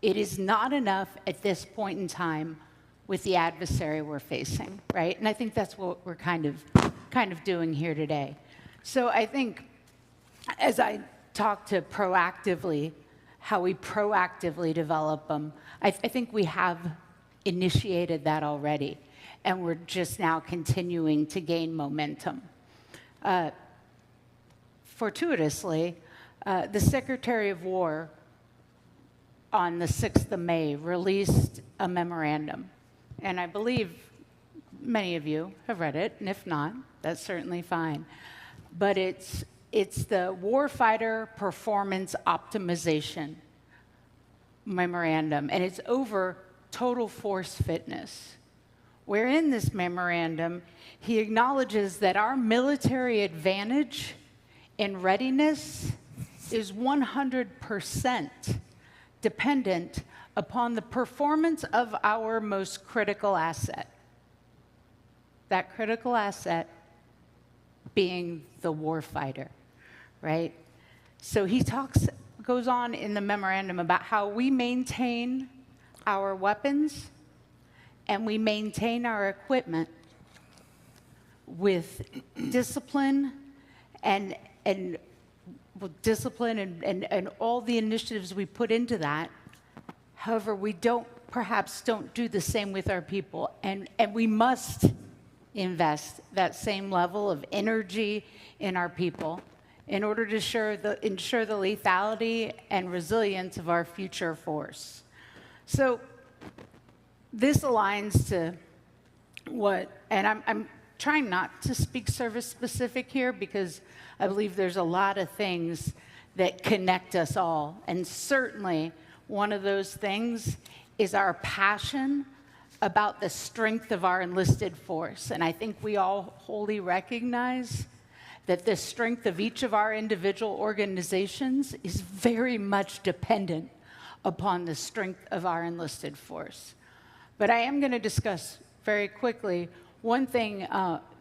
It is not enough at this point in time with the adversary we're facing, right? And I think that's what we're kind of doing here today. So I think as I talk to proactively, how we proactively develop them, I think we have initiated that already, and we're just now continuing to gain momentum. Fortuitously, the Secretary of War on the 6th of May released a memorandum, and I believe many of you have read it, and if not, that's certainly fine. But it's the Warfighter Performance Optimization Memorandum, and it's over total force fitness, where in this memorandum, he acknowledges that our military advantage in readiness is 100% dependent upon the performance of our most critical asset. That critical asset being the warfighter, right? So he goes on in the memorandum about how we maintain our weapons and we maintain our equipment with discipline and all the initiatives we put into that. However, we perhaps don't do the same with our people, and we must invest that same level of energy in our people in order to ensure the lethality and resilience of our future force. So this aligns to and I'm trying not to speak service specific here because I believe there's a lot of things that connect us all. And certainly one of those things is our passion about the strength of our enlisted force. And I think we all wholly recognize that the strength of each of our individual organizations is very much dependent upon the strength of our enlisted force. But I am going to discuss very quickly one thing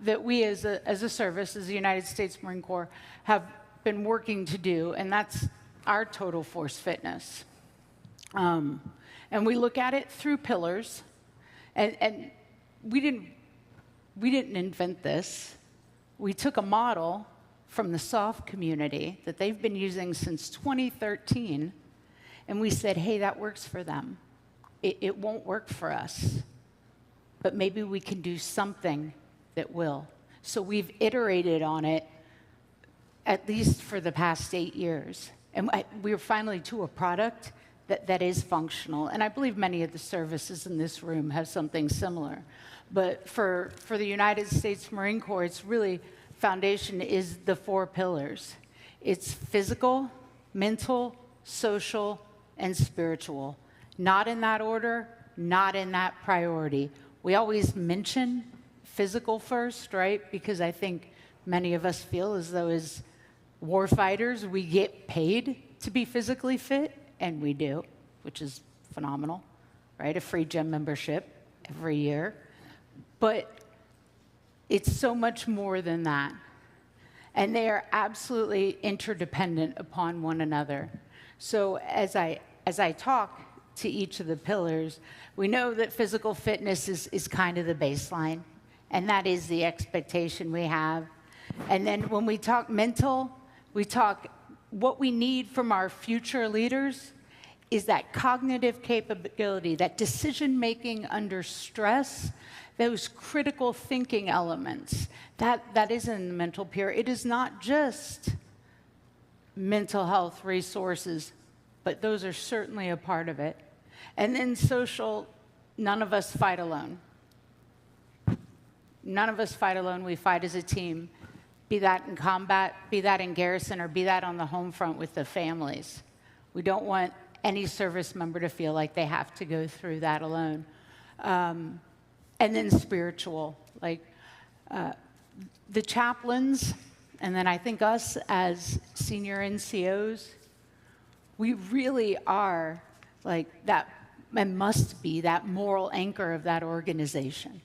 that we as a service, as the United States Marine Corps, have been working to do, and that's our total force fitness. And we look at it through pillars, and we didn't invent this. We took a model from the SOF community that they've been using since 2013, and we said, hey, that works for them. It won't work for us, but maybe we can do something that will. So we've iterated on it at least for the past 8 years. And we're finally to a product that is functional. And I believe many of the services in this room have something similar. But for the United States Marine Corps, it's really, foundation is the 4 pillars. It's physical, mental, social, and spiritual. Not in that order, not in that priority. We always mention physical first, right? Because I think many of us feel as though as war fighters, we get paid to be physically fit, and we do, which is phenomenal, right? A free gym membership every year. But it's so much more than that. And they are absolutely interdependent upon one another. So as I talk to each of the pillars, we know that physical fitness is kind of the baseline, and that is the expectation we have. And then when we talk mental, we talk what we need from our future leaders is that cognitive capability, that decision-making under stress, those critical thinking elements. That is in the mental pillar. It is not just mental health resources, but those are certainly a part of it. And then social, none of us fight alone. None of us fight alone. We fight as a team, be that in combat, be that in garrison, or be that on the home front with the families. We don't want any service member to feel like they have to go through that alone. And then spiritual, like the chaplains, and then I think us as senior NCOs, we really are like that, and must be that moral anchor of that organization.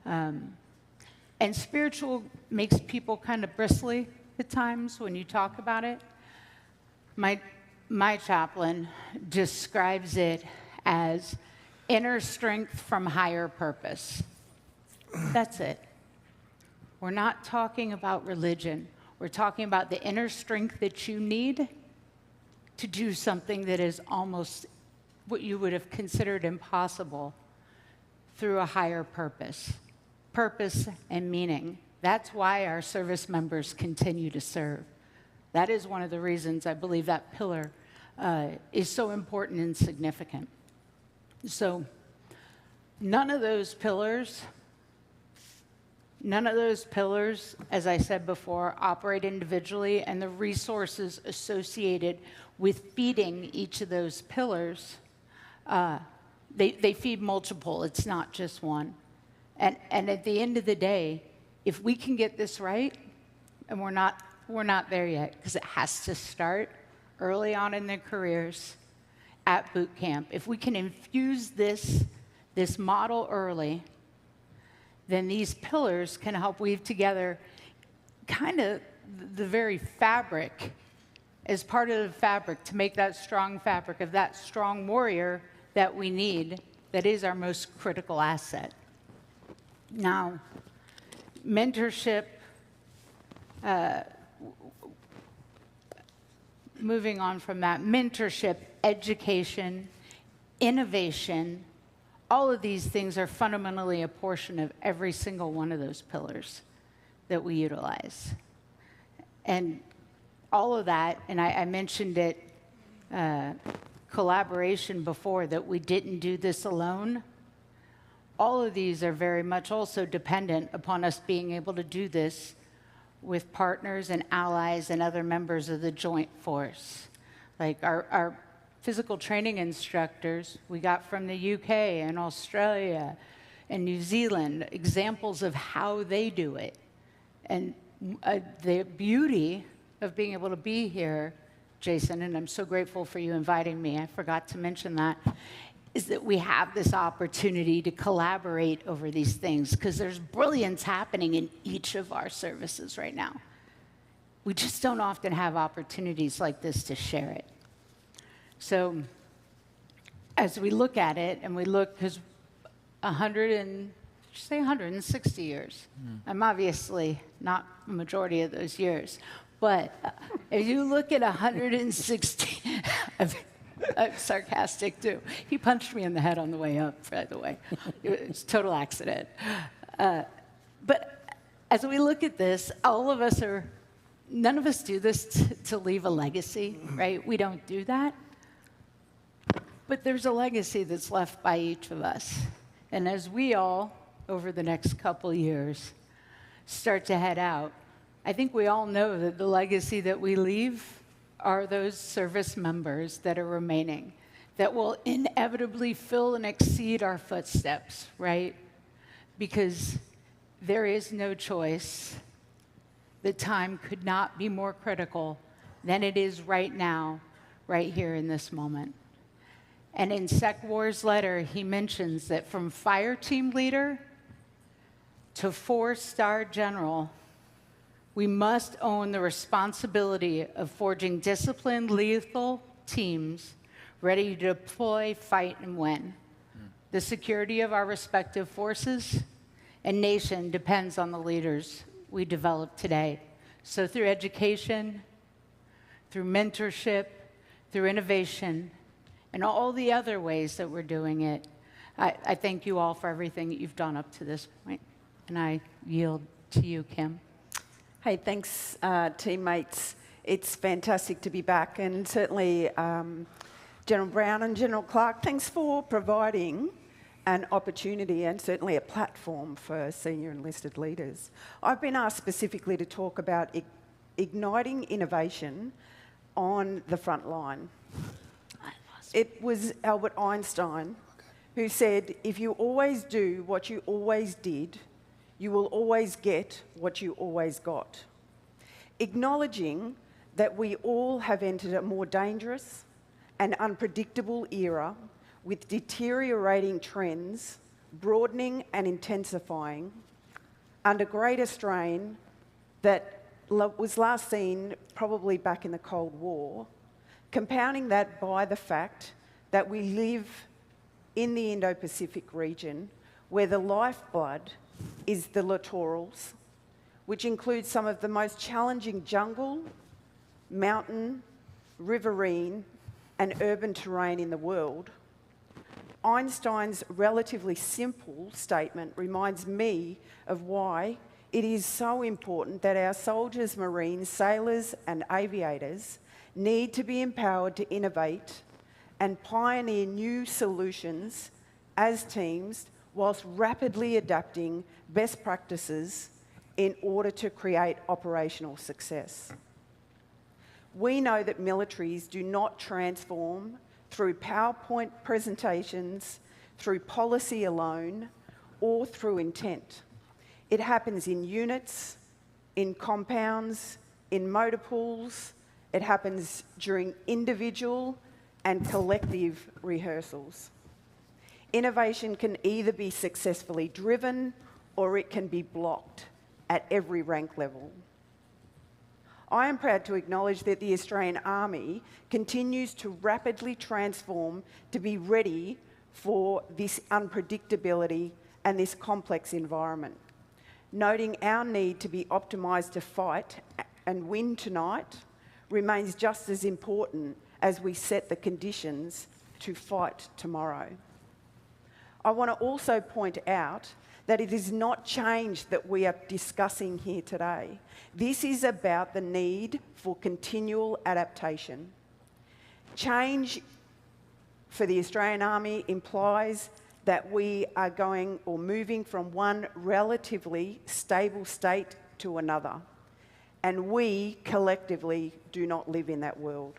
And spiritual makes people kind of bristly at times when you talk about it. My chaplain describes it as inner strength from higher purpose. That's it. We're not talking about religion. We're talking about the inner strength that you need to do something that is almost what you would have considered impossible through a higher purpose. Purpose and meaning. That's why our service members continue to serve. That is one of the reasons I believe that pillar is so important and significant. So none of those pillars, as I said before, operate individually, and the resources associated with feeding each of those pillars, they feed multiple. It's not just one. And at the end of the day, if we can get this right, and we're not there yet, because it has to start early on in their careers at boot camp. If we can infuse this model early, then these pillars can help weave together kind of the very fabric, as part of the fabric, to make that strong fabric of that strong warrior that we need, that is our most critical asset. Now, mentorship, moving on from that, mentorship, education, innovation, all of these things are fundamentally a portion of every single one of those pillars that we utilize. And all of that, and I mentioned it, collaboration before, that we didn't do this alone. All of these are very much also dependent upon us being able to do this with partners and allies and other members of the joint force. Like our physical training instructors we got from the UK and Australia and New Zealand, examples of how they do it. And the beauty of being able to be here, Jason, and I'm so grateful for you inviting me, I forgot to mention that, is that we have this opportunity to collaborate over these things, because there's brilliance happening in each of our services right now. We just don't often have opportunities like this to share it. So as we look at it, and we look, because 160 years. I'm obviously not a majority of those years. But if you look at 160, I'm sarcastic too. He punched me in the head on the way up, by the way. It's a total accident. But as we look at this, all of us are, none of us do this to leave a legacy, right? We don't do that. But there's a legacy that's left by each of us. And as we all, over the next couple years, start to head out, I think we all know that the legacy that we leave are those service members that are remaining, that will inevitably fill and exceed our footsteps, right? Because there is no choice. The time could not be more critical than it is right now, right here in this moment. And in Sec War's letter, he mentions that from fire team leader to 4-star general, we must own the responsibility of forging disciplined, lethal teams ready to deploy, fight, and win. The security of our respective forces and nation depends on the leaders we develop today. So through education, through mentorship, through innovation, and all the other ways that we're doing it, I thank you all for everything that you've done up to this point. And I yield to you, Kim. Hey, thanks, teammates. It's fantastic to be back, and certainly General Brown and General Clark, thanks for providing an opportunity and certainly a platform for senior enlisted leaders. I've been asked specifically to talk about igniting innovation on the front line. It was Albert Einstein who said, if you always do what you always did, you will always get what you always got. Acknowledging that we all have entered a more dangerous and unpredictable era with deteriorating trends, broadening and intensifying, under greater strain that was last seen probably back in the Cold War, compounding that by the fact that we live in the Indo Pacific region where the lifeblood is the littorals, which includes some of the most challenging jungle, mountain, riverine, and urban terrain in the world. Einstein's relatively simple statement reminds me of why it is so important that our soldiers, Marines, sailors, and aviators need to be empowered to innovate and pioneer new solutions as teams whilst rapidly adapting best practices in order to create operational success. We know that militaries do not transform through PowerPoint presentations, through policy alone, or through intent. It happens in units, in compounds, in motor pools. It happens during individual and collective rehearsals. Innovation can either be successfully driven or it can be blocked at every rank level. I am proud to acknowledge that the Australian Army continues to rapidly transform to be ready for this unpredictability and this complex environment, noting our need to be optimised to fight and win tonight remains just as important as we set the conditions to fight tomorrow. I want to also point out that it is not change that we are discussing here today. This is about the need for continual adaptation. Change for the Australian Army implies that we are going or moving from one relatively stable state to another, and we collectively do not live in that world.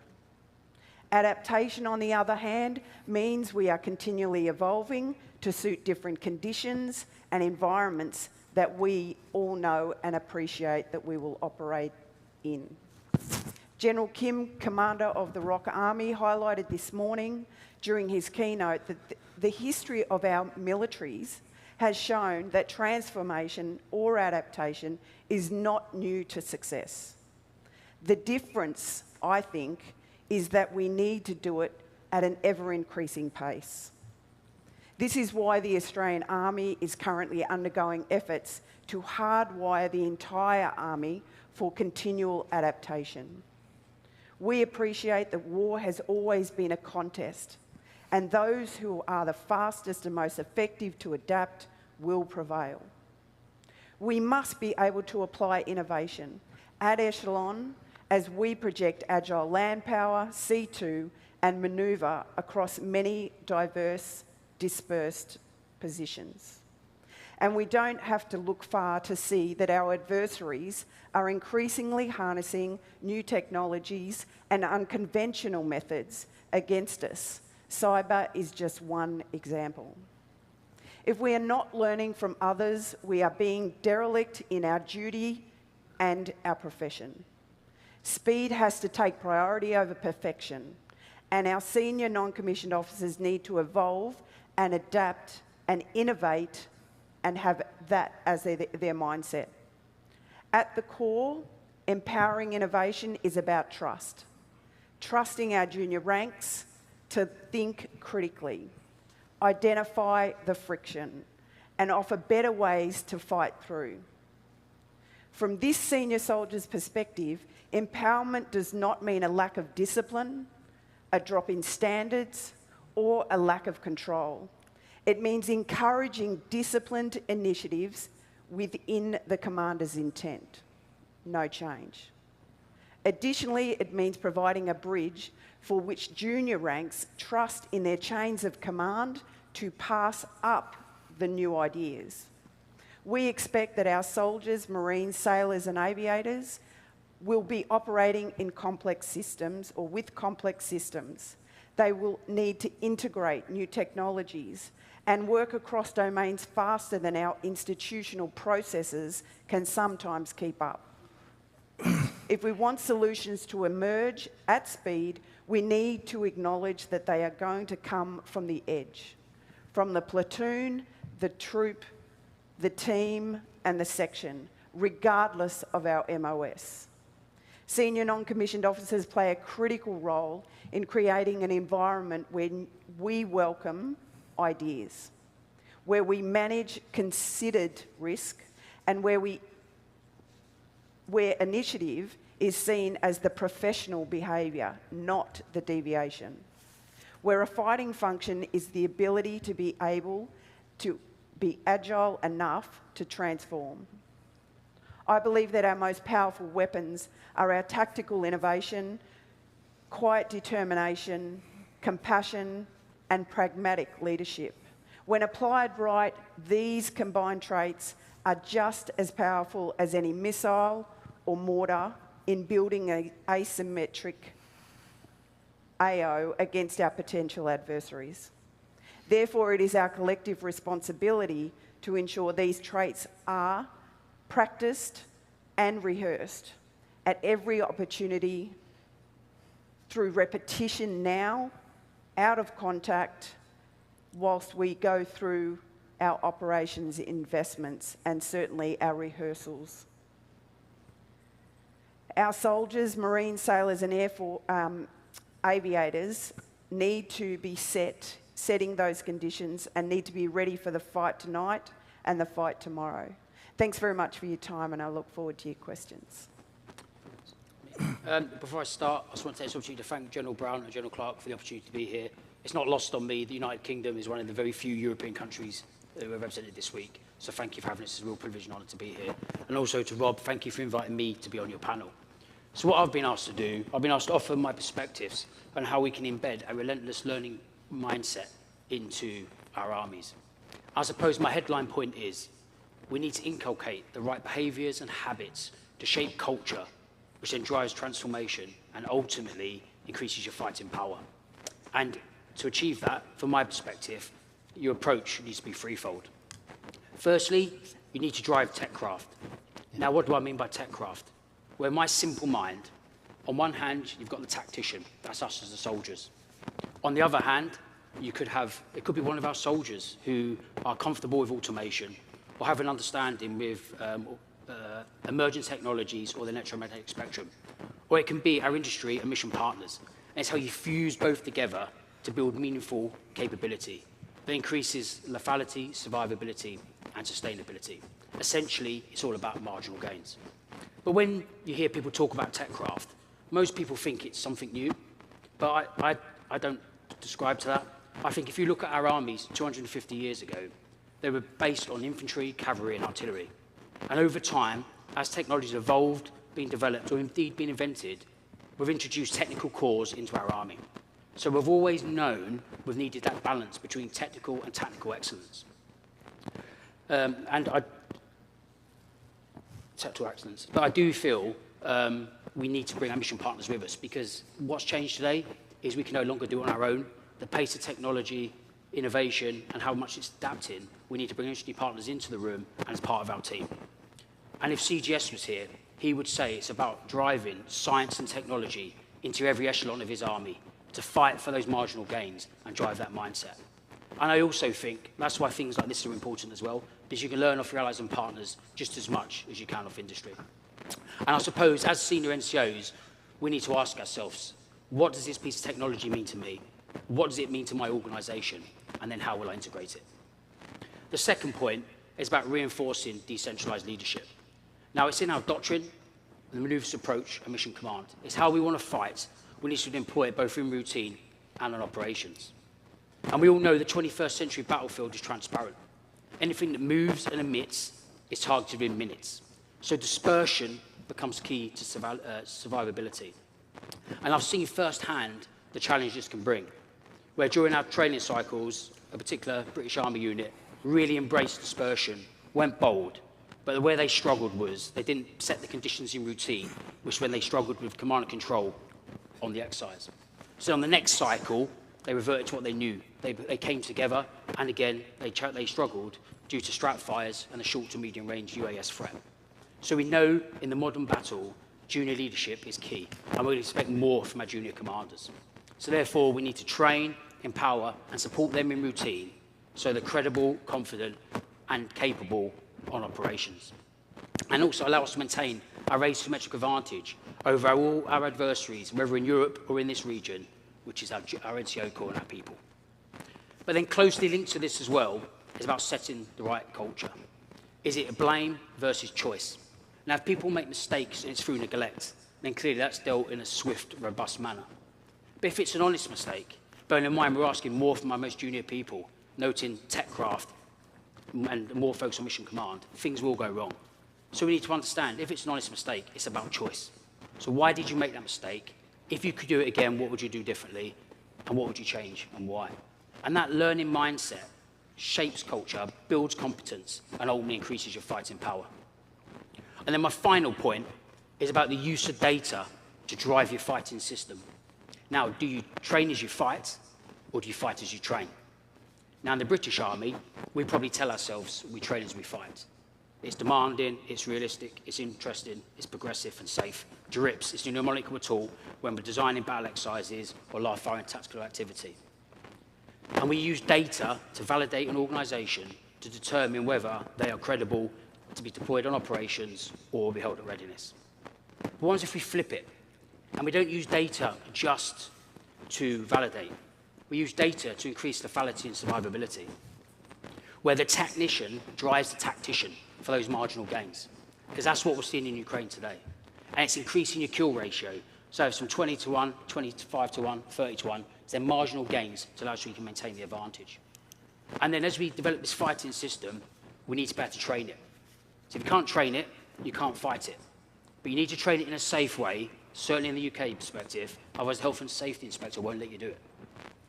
Adaptation, on the other hand, means we are continually evolving to suit different conditions and environments that we all know and appreciate that we will operate in. General Kim, Commander of the Rock Army, highlighted this morning during his keynote that the history of our militaries has shown that transformation or adaptation is not new to success. The difference, I think, is that we need to do it at an ever-increasing pace. This is why the Australian Army is currently undergoing efforts to hardwire the entire Army for continual adaptation. We appreciate that war has always been a contest, and those who are the fastest and most effective to adapt will prevail. We must be able to apply innovation at echelon as we project agile land power, C2, and manoeuvre across many diverse, dispersed positions. And we don't have to look far to see that our adversaries are increasingly harnessing new technologies and unconventional methods against us. Cyber is just one example. If we are not learning from others, we are being derelict in our duty and our profession. Speed has to take priority over perfection, and our senior non-commissioned officers need to evolve and adapt and innovate and have that as their mindset. At the core, empowering innovation is about trust. Trusting our junior ranks to think critically, identify the friction, and offer better ways to fight through. From this senior soldier's perspective, empowerment does not mean a lack of discipline, a drop in standards, or a lack of control. It means encouraging disciplined initiatives within the commander's intent. No change. Additionally, it means providing a bridge for which junior ranks trust in their chains of command to pass up the new ideas. We expect that our soldiers, Marines, sailors and aviators will be operating in complex systems or with complex systems. They will need to integrate new technologies and work across domains faster than our institutional processes can sometimes keep up. If we want solutions to emerge at speed, we need to acknowledge that they are going to come from the edge, from the platoon, the troop, the team, and the section, regardless of our MOS. Senior non-commissioned officers play a critical role in creating an environment where we welcome ideas, where we manage considered risk, and where initiative is seen as the professional behaviour, not the deviation. Where a fighting function is the ability to be able to be agile enough to transform. I believe that our most powerful weapons are our tactical innovation, quiet determination, compassion, and pragmatic leadership. When applied right, these combined traits are just as powerful as any missile or mortar in building an asymmetric AO against our potential adversaries. Therefore, it is our collective responsibility to ensure these traits are practiced and rehearsed at every opportunity through repetition now, out of contact, whilst we go through our operations investments and certainly our rehearsals. Our soldiers, Marines, sailors and aviators need to be setting those conditions and need to be ready for the fight tonight and the fight tomorrow. Thanks very much for your time, and I look forward to your questions. Before I start, I just want to take this opportunity to thank General Brown and General Clark for the opportunity to be here. It's not lost on me, the United Kingdom is one of the very few European countries that were represented this week. So thank you for having us. It's a real privilege and honour to be here. And also to Rob, thank you for inviting me to be on your panel. So what I've been asked to do, I've been asked to offer my perspectives on how we can embed a relentless learning mindset into our armies. I suppose my headline point is, we need to inculcate the right behaviours and habits to shape culture, which then drives transformation and ultimately increases your fighting power. And to achieve that, from my perspective, your approach needs to be threefold. Firstly, you need to drive techcraft. Now, what do I mean by techcraft? Where my simple mind, on one hand, you've got the tactician, that's us as the soldiers. On the other hand, it could be one of our soldiers who are comfortable with automation or have an understanding with emerging technologies or the electromagnetic spectrum. Or it can be our industry and mission partners. And it's how you fuse both together to build meaningful capability that increases lethality, survivability, and sustainability. Essentially, it's all about marginal gains. But when you hear people talk about techcraft, most people think it's something new, but I don't describe to that. I think if you look at our armies 250 years ago, they were based on infantry, cavalry, and artillery. And over time, as technologies evolved, been developed, or indeed been invented, we've introduced technical cores into our army. So we've always known we've needed that balance between technical and tactical excellence. Tactical excellence. But I do feel we need to bring our mission partners with us, because what's changed today is we can no longer do it on our own. The pace of technology, innovation, and how much it's adapting, we need to bring industry partners into the room and as part of our team. And if CGS was here, he would say it's about driving science and technology into every echelon of his army to fight for those marginal gains and drive that mindset. And I also think that's why things like this are important as well, because you can learn off your allies and partners just as much as you can off industry. And I suppose as senior NCOs, we need to ask ourselves, what does this piece of technology mean to me? What does it mean to my organisation? And then how will I integrate it? The second point is about reinforcing decentralised leadership. Now, it's in our doctrine, the manoeuvres approach, and mission command. It's how we want to fight. We need to employ it both in routine and on operations. And we all know the 21st century battlefield is transparent. Anything that moves and emits is targeted in minutes. So dispersion becomes key to survivability. And I've seen firsthand the challenges this can bring, where during our training cycles, a particular British Army unit really embraced dispersion, went bold, but where they struggled was they didn't set the conditions in routine, which when they struggled with command and control on the exercise. So on the next cycle, they reverted to what they knew. They came together, and again, they struggled due to strat fires and the short to medium range UAS threat. So we know in the modern battle, junior leadership is key, and we expect more from our junior commanders. So therefore, we need to train, empower, and support them in routine so they're credible, confident, and capable on operations. And also allow us to maintain our asymmetric advantage over all our adversaries, whether in Europe or in this region, which is our NCO core and our people. But then closely linked to this as well is about setting the right culture. Is it a blame versus choice? Now, if people make mistakes and it's through neglect, then clearly that's dealt in a swift, robust manner. But if it's an honest mistake, bearing in mind we're asking more from our most junior people, noting techcraft and more focus on mission command, things will go wrong. So we need to understand, if it's an honest mistake, it's about choice. So why did you make that mistake? If you could do it again, what would you do differently? And what would you change and why? And that learning mindset shapes culture, builds competence, and ultimately increases your fighting power. And then my final point is about the use of data to drive your fighting system. Now, do you train as you fight, or do you fight as you train? Now, in the British Army, we probably tell ourselves we train as we fight. It's demanding, it's realistic, it's interesting, it's progressive and safe. DRIPS, it's a mnemonic tool when we're designing battle exercises or live-firing tactical activity. And we use data to validate an organisation to determine whether they are credible to be deployed on operations or be held at readiness. But what happens if we flip it? And we don't use data just to validate. We use data to increase lethality and survivability, where the technician drives the tactician for those marginal gains, because that's what we're seeing in Ukraine today. And it's increasing your kill ratio. So it's from 20 to 1, 25 to 1, 30 to 1. It's their marginal gains to allow us so we can maintain the advantage. And then as we develop this fighting system, we need to be able to train it. So if you can't train it, you can't fight it. But you need to train it in a safe way, certainly in the UK perspective, otherwise the health and safety inspector won't let you do it.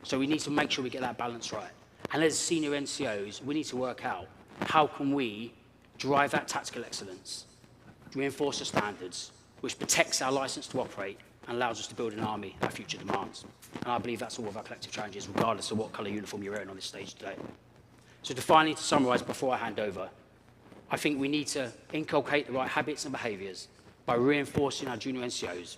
So we need to make sure we get that balance right. And as senior NCOs, we need to work out how can we drive that tactical excellence, reinforce the standards, which protects our license to operate and allows us to build an army our future demands. And I believe that's all of our collective challenges, regardless of what colour uniform you're wearing on this stage today. So finally, to summarise before I hand over, I think we need to inculcate the right habits and behaviours by reinforcing our junior NCOs,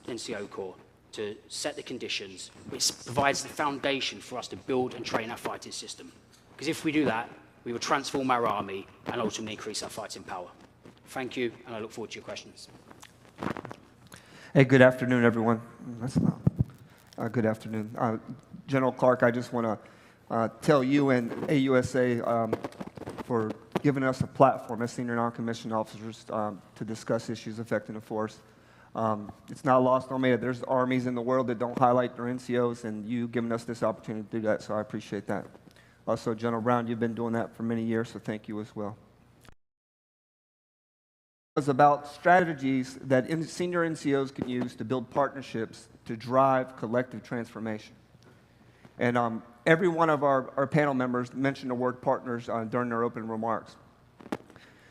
NCO Corps, to set the conditions, which provides the foundation for us to build and train our fighting system. Because if we do that, we will transform our army and ultimately increase our fighting power. Thank you, and I look forward to your questions. Hey, good afternoon, everyone. Good afternoon. General Clark, I just want to tell you and AUSA for giving us a platform as senior non-commissioned officers to discuss issues affecting the force. It's not lost on me that there's armies in the world that don't highlight their NCOs, and you giving us this opportunity to do that, so I appreciate that. Also, General Brown, you've been doing that for many years, so thank you as well. It's about strategies that senior NCOs can use to build partnerships to drive collective transformation. And every one of our panel members mentioned the word partners during their opening remarks.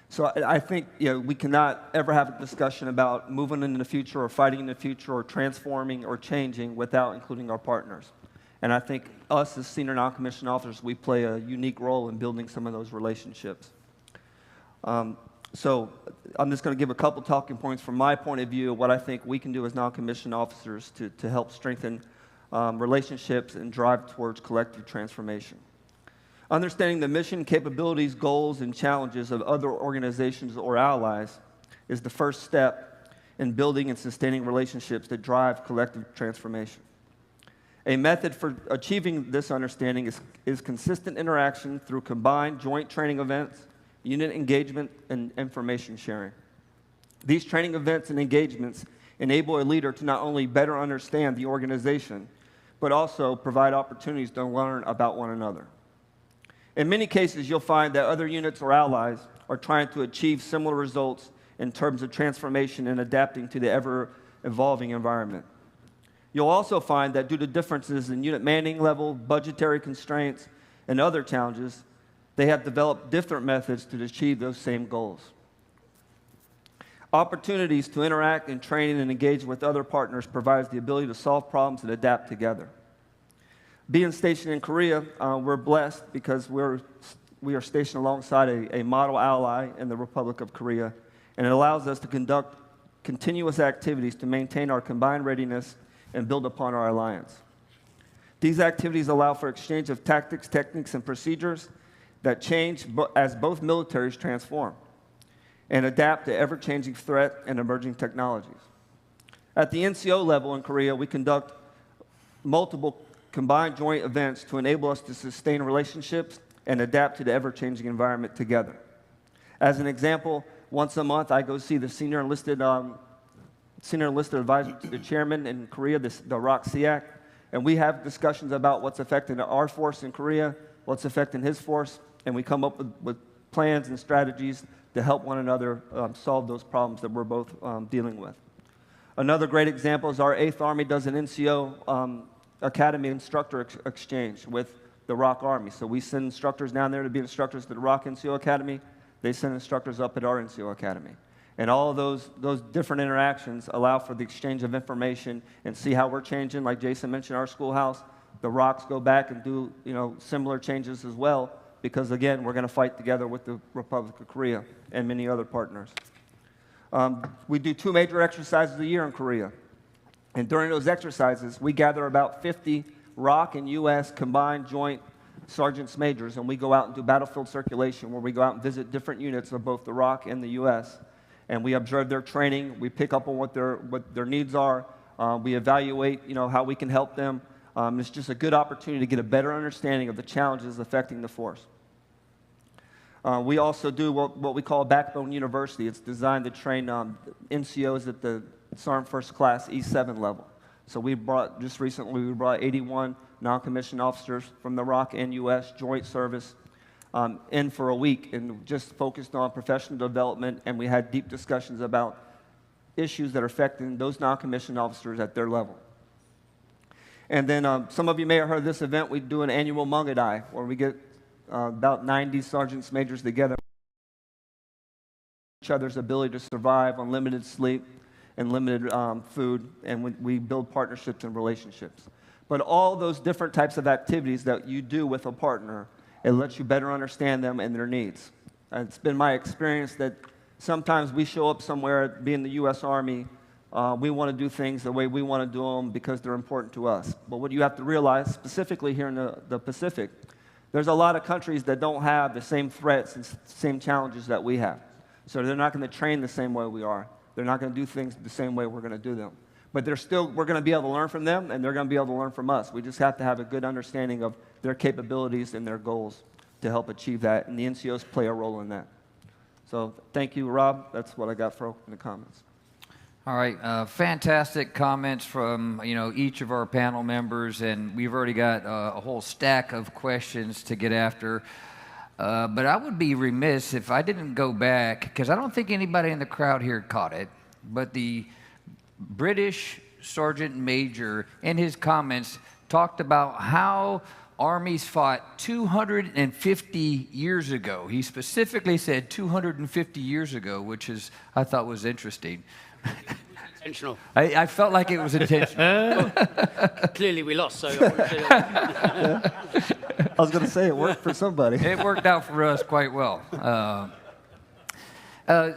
So I think we cannot ever have a discussion about moving in the future or fighting in the future or transforming or changing without including our partners. And I think us as senior non-commissioned officers, we play a unique role in building some of those relationships. So I'm just going to give a couple talking points from my point of view of what I think we can do as non-commissioned officers to help strengthen relationships and drive towards collective transformation. Understanding the mission, capabilities, goals, and challenges of other organizations or allies is the first step in building and sustaining relationships that drive collective transformation. A method for achieving this understanding is consistent interaction through combined joint training events, unit engagement, and information sharing. These training events and engagements enable a leader to not only better understand the organization, but also provide opportunities to learn about one another. In many cases, you'll find that other units or allies are trying to achieve similar results in terms of transformation and adapting to the ever-evolving environment. You'll also find that due to differences in unit manning level, budgetary constraints, and other challenges, they have developed different methods to achieve those same goals. Opportunities to interact and train and engage with other partners provides the ability to solve problems and adapt together. Being stationed in Korea, we're blessed because we are stationed alongside a model ally in the Republic of Korea, and it allows us to conduct continuous activities to maintain our combined readiness and build upon our alliance. These activities allow for exchange of tactics, techniques, and procedures that change as both militaries transform and adapt to ever-changing threat and emerging technologies. At the NCO level in Korea, we conduct multiple combined joint events to enable us to sustain relationships and adapt to the ever-changing environment together. As an example, once a month, I go see the senior enlisted advisor to the chairman in Korea, the ROK SEAC, and we have discussions about what's affecting our force in Korea, what's affecting his force, and we come up with plans and strategies to help one another solve those problems that we're both dealing with. Another great example is our 8th Army does an NCO Academy instructor exchange with the ROK Army. So we send instructors down there to be instructors to the ROK NCO Academy. They send instructors up at our NCO Academy. And all of those different interactions allow for the exchange of information and see how we're changing. Like Jason mentioned, our schoolhouse, the ROKs go back and do similar changes as well, because again, we're going to fight together with the Republic of Korea and many other partners. We do 2 major exercises a year in Korea. And during those exercises, we gather about 50 ROK and U.S. combined joint sergeants majors, and we go out and do battlefield circulation, where we go out and visit different units of both the ROK and the U.S., and we observe their training. We pick up on what their needs are. We evaluate, how we can help them. It's just a good opportunity to get a better understanding of the challenges affecting the force. We also do what we call a Backbone University. It's designed to train NCOs at the Sergeant First Class E7 level. So just recently we brought 81 non-commissioned officers from the ROK and U.S. Joint Service in for a week and just focused on professional development, and we had deep discussions about issues that are affecting those non-commissioned officers at their level. And then some of you may have heard of this event. We do an annual Mungadai, where we get about 90 sergeants majors together, each other's ability to survive on limited sleep and limited food, and we build partnerships and relationships. But all those different types of activities that you do with a partner, it lets you better understand them and their needs. It's been my experience that sometimes we show up somewhere, being the U.S. Army, we want to do things the way we want to do them because they're important to us. But what you have to realize, specifically here in the Pacific, there's a lot of countries that don't have the same threats and same challenges that we have. So they're not going to train the same way we are. They're not going to do things the same way we're going to do them. But we're going to be able to learn from them, and they're going to be able to learn from us. We just have to have a good understanding of their capabilities and their goals to help achieve that, and the NCOs play a role in that. So thank you, Rob. That's what I got for opening comments. All right, fantastic comments from each of our panel members, and we've already got a whole stack of questions to get after. But I would be remiss if I didn't go back, because I don't think anybody in the crowd here caught it, but the British Sergeant Major in his comments talked about how armies fought 250 years ago. He specifically said 250 years ago, which I thought was interesting. Intentional. I felt like it was intentional. Clearly we lost, so I wouldn't say that. I was going to say it worked for somebody. It worked out for us quite well.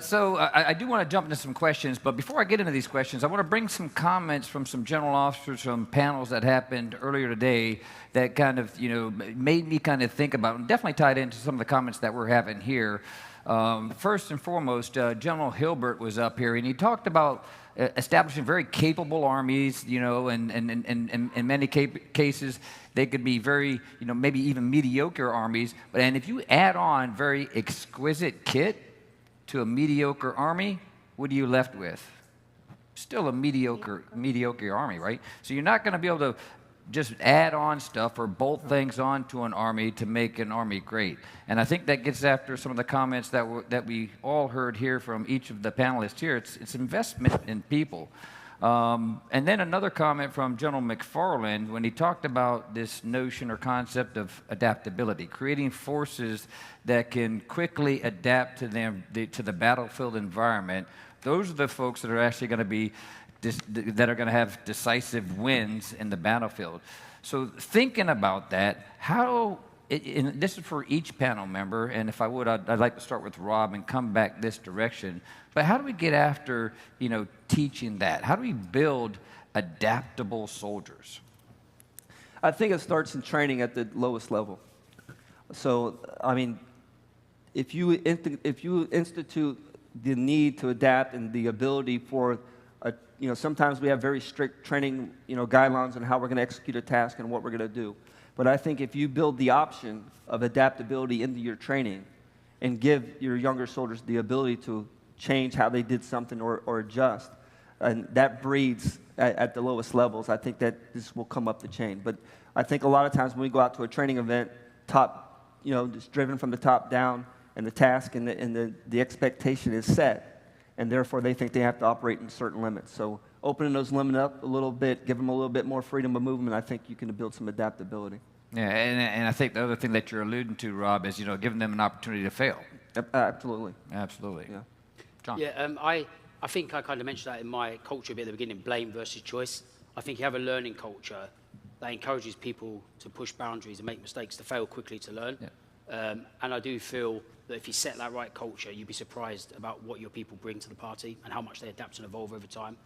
So I do want to jump into some questions, but before I get into these questions, I want to bring some comments from some general officers from panels that happened earlier today that kind of, made me kind of think about, and definitely tied into some of the comments that we're having here. First and foremost, General Hilbert was up here, and he talked about establishing very capable armies, and in many cases, they could be very, maybe even mediocre armies. And if you add on very exquisite kit to a mediocre army, what are you left with? Still a mediocre army, right? So you're not going to be able to just add on stuff or bolt things onto an army to make an army great. And I think that gets after some of the comments that we all heard here from each of the panelists here. It's investment in people. And then another comment from General McFarland when he talked about this notion or concept of adaptability, creating forces that can quickly adapt to the battlefield environment. Those are the folks that are actually going to be that are going to have decisive wins in the battlefield. So thinking about that, and this is for each panel member, and if I would, I'd like to start with Rob and come back this direction. But how do we get after, teaching that? How do we build adaptable soldiers? I think it starts in training at the lowest level. So, I mean, if you institute the need to adapt and the ability for sometimes we have very strict training, guidelines on how we're going to execute a task and what we're going to do. But I think if you build the option of adaptability into your training and give your younger soldiers the ability to change how they did something or adjust, and that breeds at the lowest levels, I think that this will come up the chain. But I think a lot of times when we go out to a training event, just driven from the top down, and the task and the expectation is set, and therefore they think they have to operate in certain limits. So opening those limits up a little bit, give them a little bit more freedom of movement, I think you can build some adaptability. Yeah, and I think the other thing that you're alluding to, Rob, is giving them an opportunity to fail. Absolutely. Absolutely. Yeah. John. Yeah, I think I kind of mentioned that in my culture a bit at the beginning, blame versus choice. I think you have a learning culture that encourages people to push boundaries and make mistakes, to fail quickly, to learn. Yeah. And I do feel that if you set that right culture, you'd be surprised about what your people bring to the party and how much they adapt and evolve over time.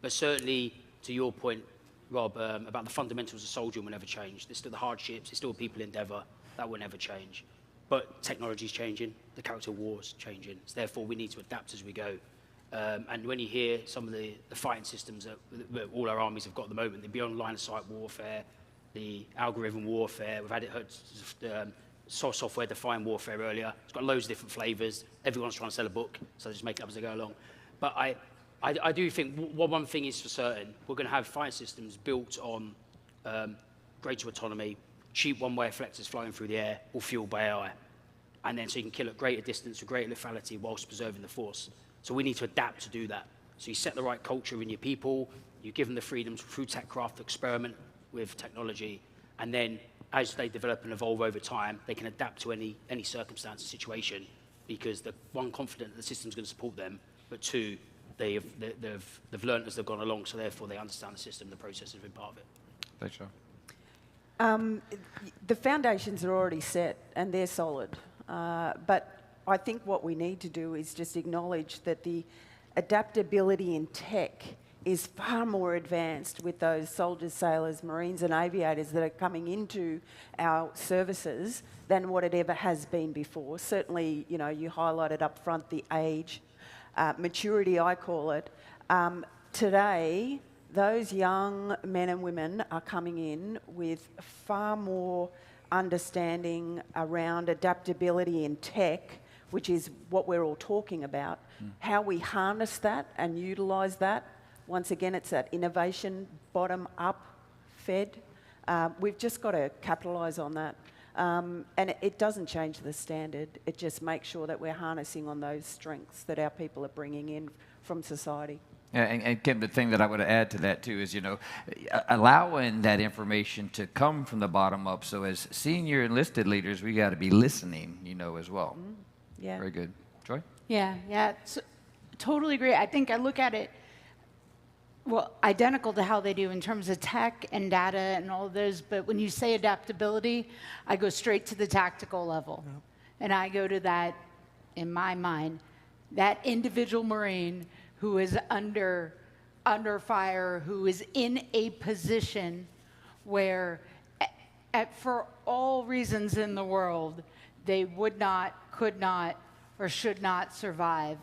But certainly, to your point, Rob, about the fundamentals of soldiering will never change. There's still the hardships, there's still people endeavour, that will never change. But technology's changing, the character of war's changing, so therefore we need to adapt as we go. And when you hear some of the fighting systems that all our armies have got at the moment, the beyond line of sight warfare, the algorithm warfare, we've had it heard software-defined warfare earlier. It's got loads of different flavours. Everyone's trying to sell a book, so they just make it up as they go along. But I do think one thing is for certain, we're going to have fighting systems built on greater autonomy, cheap one-way reflectors flying through the air, all fueled by AI. And then so you can kill at greater distance with greater lethality whilst preserving the force. So we need to adapt to do that. So you set the right culture in your people, you give them the freedoms through techcraft to experiment with technology, and then as they develop and evolve over time, they can adapt to any circumstance and situation, because they're, one, confident that the system's going to support them, but two, they've learned as they've gone along, so therefore they understand the system, the process has been part of it. Thanks, John. The foundations are already set and they're solid. But I think what we need to do is just acknowledge that the adaptability in tech is far more advanced with those soldiers, sailors, marines and aviators that are coming into our services than what it ever has been before. Certainly, you know, you highlighted up front the age, maturity I call it. Today, those young men and women are coming in with far more understanding around adaptability in tech, which is what we're all talking about, how we harness that and utilise that. Once again, it's that innovation, bottom-up fed. We've just got to capitalise on that. And it doesn't change the standard. It just makes sure that we're harnessing on those strengths that our people are bringing in from society. Yeah, and Kim, the thing that I would add to that too is, you know, allowing that information to come from the bottom up. So as senior enlisted leaders, we got to be listening, you know, as well. Yeah. Very good. Joy? Yeah, totally agree. I think I look at it, well, identical to how they do in terms of tech and data and all of those, but when you say adaptability, I go straight to the tactical level. Yep. And I go to that, in my mind, that individual Marine who is under fire, who is in a position where, for all reasons in the world, they would not, could not, or should not survive,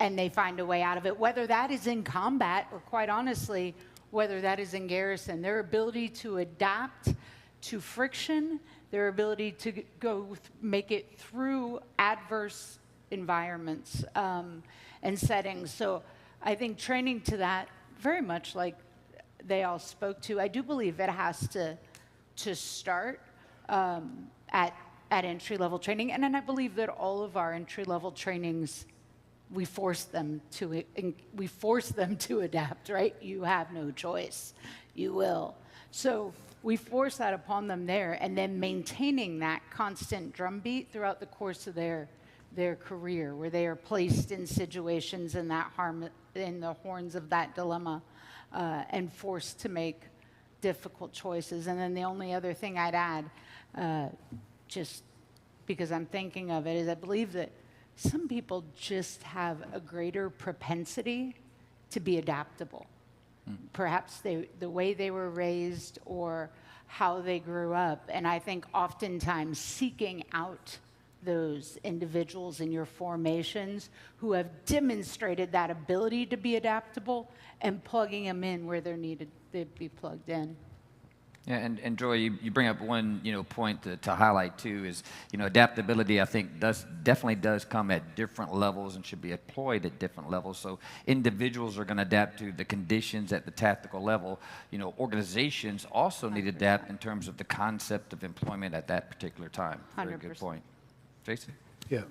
and they find a way out of it, whether that is in combat or, quite honestly, whether that is in garrison. Their ability to adapt to friction, their ability to make it through adverse environments and settings. So I think training to that, very much like they all spoke to, I do believe it has to start at entry-level training. And then I believe that all of our entry-level trainings, we force them to adapt, right? You have no choice. You will. So we force that upon them there, and then maintaining that constant drumbeat throughout the course of their career, where they are placed in situations in the horns of that dilemma, and forced to make difficult choices. And then the only other thing I'd add, just because I'm thinking of it, is I believe that some people just have a greater propensity to be adaptable. Perhaps the way they were raised or how they grew up. And I think oftentimes seeking out those individuals in your formations who have demonstrated that ability to be adaptable and plugging them in where they're needed to be plugged in. Yeah, and Joy, you bring up one, you know, point to highlight too is, you know, adaptability I think definitely does come at different levels and should be employed at different levels. So individuals are going to adapt to the conditions at the tactical level. You know, organizations also need to adapt in terms of the concept of employment at that particular time. Very 100%. good point. Jason? Yeah,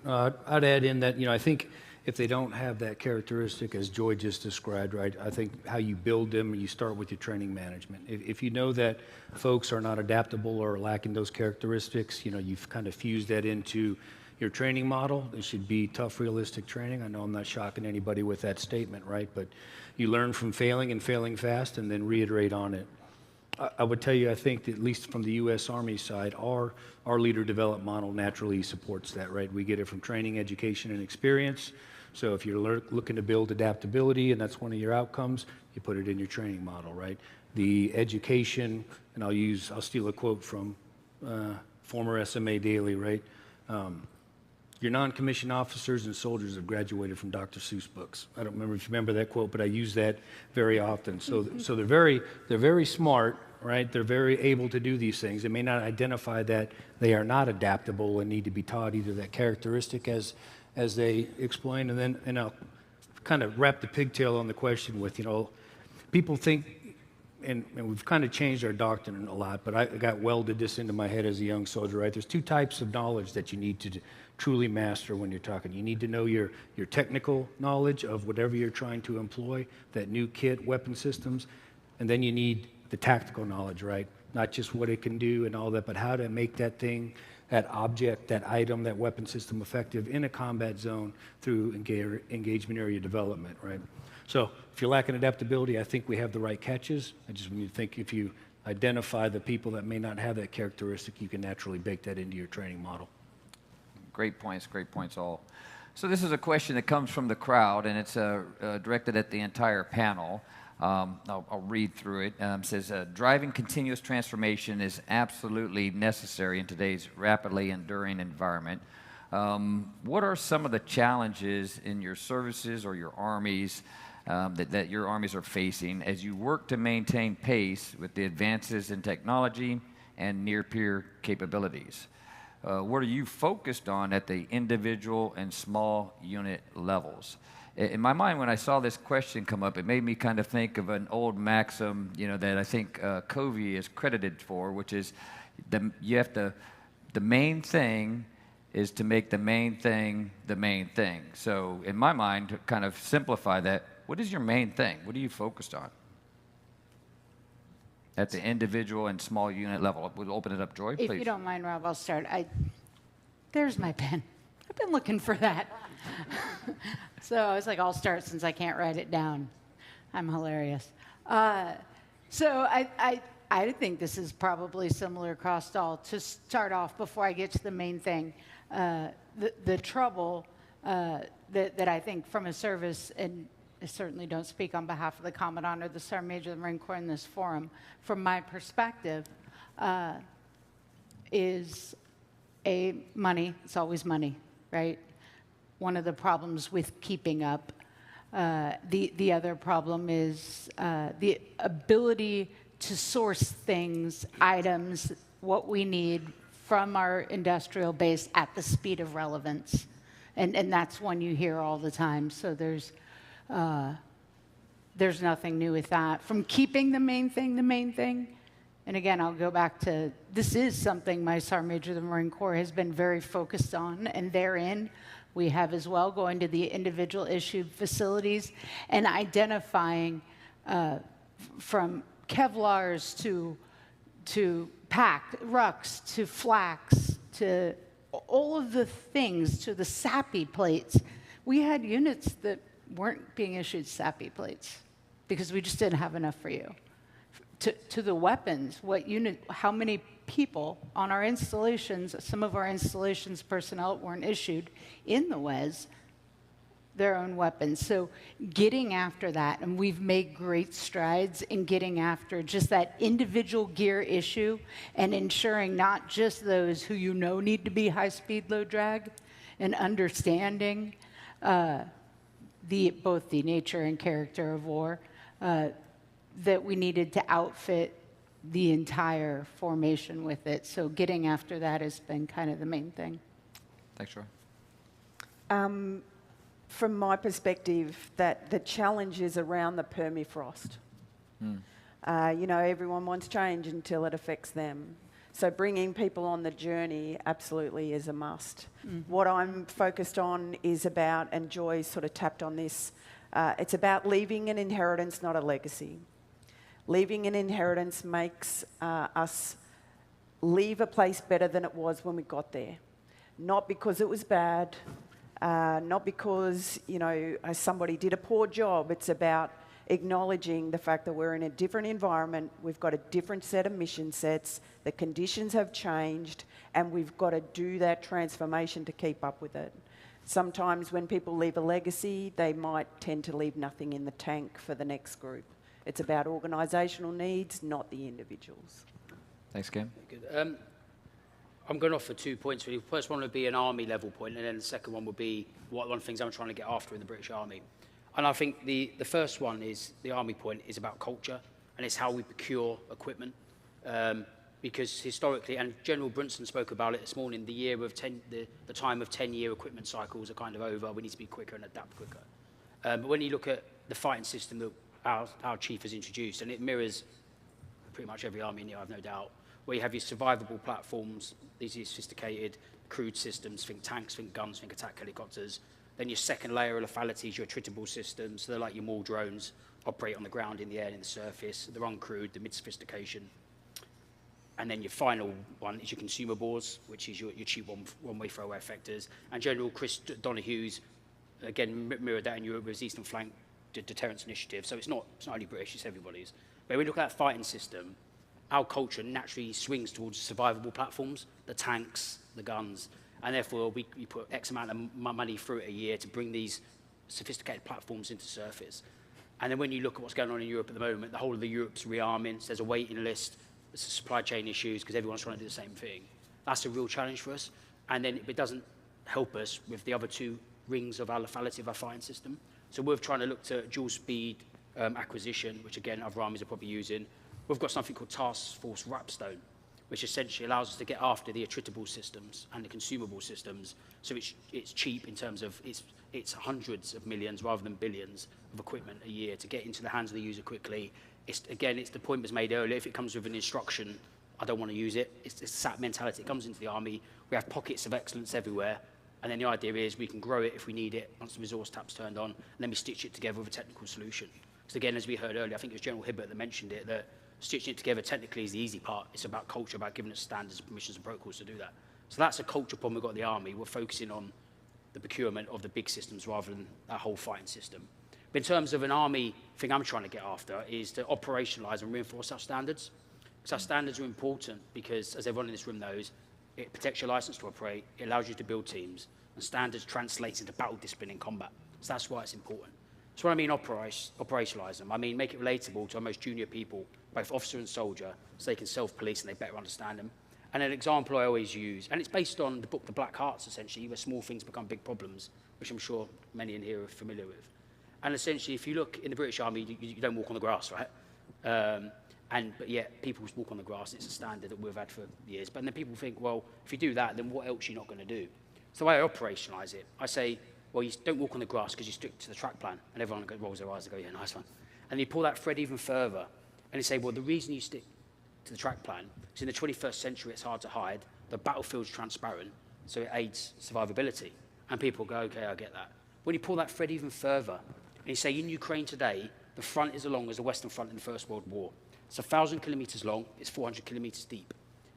I'd add in that, you know, I think if they don't have that characteristic, as Joy just described, right, I think how you build them, you start with your training management. If you know that folks are not adaptable or lacking those characteristics, you know, you've kind of fused that into your training model. It should be tough, realistic training. I know I'm not shocking anybody with that statement, right, but you learn from failing and failing fast and then reiterate on it. I would tell you, I think that at least from the U.S. Army side, our leader development model naturally supports that, right? We get it from training, education, and experience. So if you're looking to build adaptability and that's one of your outcomes, you put it in your training model, right? The education, and I'll steal a quote from former SMA Daily, right? Your non-commissioned officers and soldiers have graduated from Dr. Seuss books. I don't remember if you remember that quote, but I use that very often. So they're very smart, right? They're very able to do these things. They may not identify that they are not adaptable and need to be taught either that characteristic as they explain, and I'll kind of wrap the pigtail on the question with, you know, people think, and we've kind of changed our doctrine a lot, but I got welded this into my head as a young soldier, right? There's two types of knowledge that you need to truly master when you're talking. You need to know your technical knowledge of whatever you're trying to employ, that new kit, weapon systems, and then you need the tactical knowledge, right? Not just what it can do and all that, but how to make that thing, that object, that item, that weapon system effective in a combat zone through engagement area development, right? So if you're lacking adaptability, I think we have the right catches. I just want you to think if you identify the people that may not have that characteristic, you can naturally bake that into your training model. Great points all. So this is a question that comes from the crowd, and it's directed at the entire panel. I'll read through it. It says, driving continuous transformation is absolutely necessary in today's rapidly enduring environment. What are some of the challenges in your services or your armies that your armies are facing as you work to maintain pace with the advances in technology and near-peer capabilities? What are you focused on at the individual and small unit levels? In my mind, when I saw this question come up, it made me kind of think of an old maxim, that I think Covey is credited for, which is the main thing is to make the main thing the main thing. So in my mind, to kind of simplify that, what is your main thing? What are you focused on at the individual and small unit level? We'll open it up, Joy, please. If you don't mind, Rob, I'll start. There's my pen. I've been looking for that. So I was like, I'll start since I can't write it down. I'm hilarious. So I think this is probably similar across all. To start off, before I get to the main thing, the trouble that I think from a service, and I certainly don't speak on behalf of the Commandant or the Sergeant Major of the Marine Corps in this forum, from my perspective, is money. It's always money, right? One of the problems with keeping up. The other problem is the ability to source things, items, what we need from our industrial base at the speed of relevance. And that's one you hear all the time. So there's nothing new with that. From keeping the main thing, and again, I'll go back to, this is something my Sergeant Major of the Marine Corps has been very focused on, and therein we have as well going to the individual issued facilities and identifying from Kevlars to packed rucks to flax to all of the things, to the SAPI plates. We had units that weren't being issued SAPI plates because we just didn't have enough for you. To the weapons, how many people on our installations, some of our installations personnel weren't issued in the WES their own weapons. So getting after that, and we've made great strides in getting after just that individual gear issue and ensuring not just those who need to be high-speed, low-drag, and understanding both the nature and character of war, that we needed to outfit the entire formation with it. So getting after that has been kind of the main thing. Thanks, Troy. From my perspective, that the challenge is around the permafrost. Everyone wants change until it affects them. So bringing people on the journey absolutely is a must. What I'm focused on is about, and Joy sort of tapped on this, it's about leaving an inheritance, not a legacy. Leaving an inheritance makes us leave a place better than it was when we got there. Not because it was bad, not because, somebody did a poor job. It's about acknowledging the fact that we're in a different environment, we've got a different set of mission sets, the conditions have changed, and we've got to do that transformation to keep up with it. Sometimes when people leave a legacy, they might tend to leave nothing in the tank for the next group. It's about organisational needs, not the individuals. Thanks, Kim. Good. I'm going off for 2 points, really. The first one would be an army level point, and then the second one would be one of the things I'm trying to get after in the British Army. And I think the first one is, the army point, is about culture, and it's how we procure equipment. Because historically, and General Brunson spoke about it this morning, the time of 10-year equipment cycles are kind of over. We need to be quicker and adapt quicker. But when you look at the fighting system that our chief has introduced, and it mirrors pretty much every army in here, I've no doubt, where you have your survivable platforms, these are sophisticated crude systems, think tanks, think guns, think attack helicopters. Then your second layer of lethalities, your attritable systems, so they're like your more drones, operate on the ground, in the air, and in the surface. They're uncrewed, the mid-sophistication. And then your final one is your consumables, which is your cheap one-way throwaway effectors. And General Chris Donohue's, again, mirrored that in Europe with his Eastern Flank Deterrence Initiative. So it's not only British, it's everybody's. But when we look at that fighting system, our culture naturally swings towards survivable platforms, the tanks, the guns. And therefore, we put X amount of money through it a year to bring these sophisticated platforms into surface. And then when you look at what's going on in Europe at the moment, the whole of Europe's rearming, so there's a waiting list, there's supply chain issues because everyone's trying to do the same thing. That's a real challenge for us. And then it doesn't help us with the other two rings of our lethality of our fighting system. So we're trying to look to dual speed acquisition, which again, other armies are probably using. We've got something called Task Force Rapstone, which essentially allows us to get after the attritable systems and the consumable systems. So it's cheap in terms of it's hundreds of millions rather than billions of equipment a year to get into the hands of the user quickly. It's the point was made earlier. If it comes with an instruction, I don't want to use it. It's SAP mentality. It comes into the army. We have pockets of excellence everywhere. And then the idea is we can grow it if we need it once the resource tap's turned on, and then we stitch it together with a technical solution. Because again, as we heard earlier, I think it was General Hibbert that mentioned it, that stitching it together technically is the easy part. It's about culture, about giving us standards, permissions, and protocols to do that. So that's a culture problem we've got in the Army. We're focusing on the procurement of the big systems rather than that whole fighting system. But in terms of an Army thing I'm trying to get after is to operationalise and reinforce our standards. Because our standards are important because, as everyone in this room knows, it protects your license to operate, it allows you to build teams, and standards translates into battle discipline in combat. So that's why it's important. So what I mean operationalise them, I mean make it relatable to our most junior people, both officer and soldier, so they can self-police and they better understand them. And an example I always use, and it's based on the book The Black Hearts, essentially, where small things become big problems, which I'm sure many in here are familiar with. And essentially, if you look in the British Army, you don't walk on the grass, right? But yet, people walk on the grass, and it's a standard that we've had for years. But then people think, well, if you do that, then what else are you not going to do? So the way I operationalise it, I say, well, you don't walk on the grass because you stick to the track plan. And everyone rolls their eyes and go, yeah, nice one. And you pull that thread even further, and you say, well, the reason you stick to the track plan is in the 21st century, it's hard to hide. The battlefield's transparent, so it aids survivability. And people go, okay, I get that. When you pull that thread even further, and you say, in Ukraine today, the front is as long as the Western Front in the First World War. It's 1,000 kilometres long, it's 400 kilometres deep.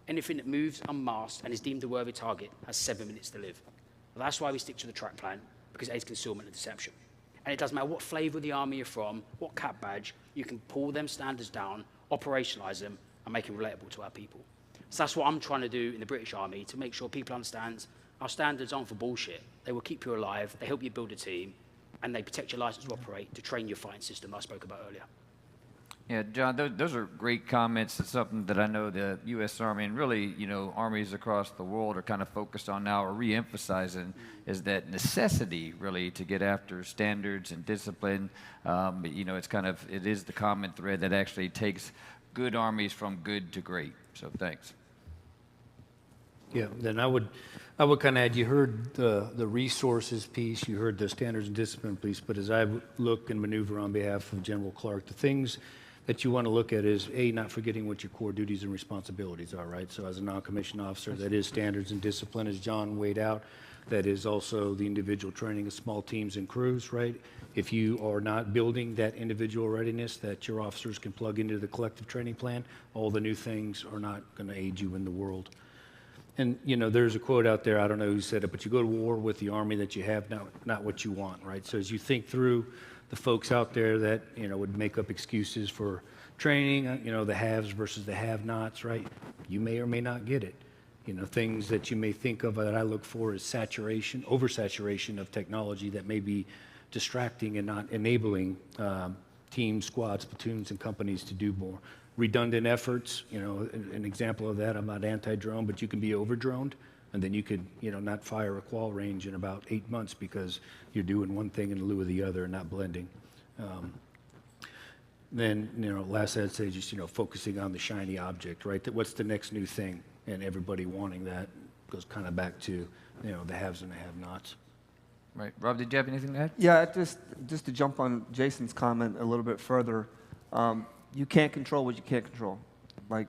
Anything that moves unmasked and is deemed a worthy target has 7 minutes to live. Well, that's why we stick to the track plan, because it aids concealment and deception. And it doesn't matter what flavour of the army you're from, what cap badge, you can pull them standards down, operationalise them, and make them relatable to our people. So that's what I'm trying to do in the British Army, to make sure people understand our standards aren't for bullshit. They will keep you alive, they help you build a team, and they protect your license to operate, to train your fighting system I spoke about earlier. Yeah, John, those are great comments. It's something that I know the U.S. Army and really, armies across the world are kind of focused on now or re-emphasizing is that necessity really to get after standards and discipline. It is the common thread that actually takes good armies from good to great. So thanks. Yeah, then I would kind of add, you heard the resources piece, you heard the standards and discipline piece, but as I look and maneuver on behalf of General Clark, the things that you want to look at is, A, not forgetting what your core duties and responsibilities are, right? So as a non-commissioned officer, that is standards and discipline, as John weighed out. That is also the individual training of small teams and crews, right? If you are not building that individual readiness that your officers can plug into the collective training plan, all the new things are not going to aid you in the world. And, there's a quote out there, I don't know who said it, but you go to war with the army that you have, not what you want, right? So as you think through the folks out there that, would make up excuses for training, the haves versus the have-nots, right? You may or may not get it. Things that you may think of that I look for is saturation, oversaturation of technology that may be distracting and not enabling teams, squads, platoons, and companies to do more. Redundant efforts, an example of that, I'm not anti-drone, but you can be over-droned, and then you could, not fire a qual range in about 8 months because you're doing one thing in lieu of the other and not blending. Then, last I'd say just, focusing on the shiny object, right? What's the next new thing? And everybody wanting that goes kind of back to, the haves and the have-nots. Right. Rob, did you have anything to add? Yeah, just to jump on Jason's comment a little bit further, you can't control what you can't control. Like,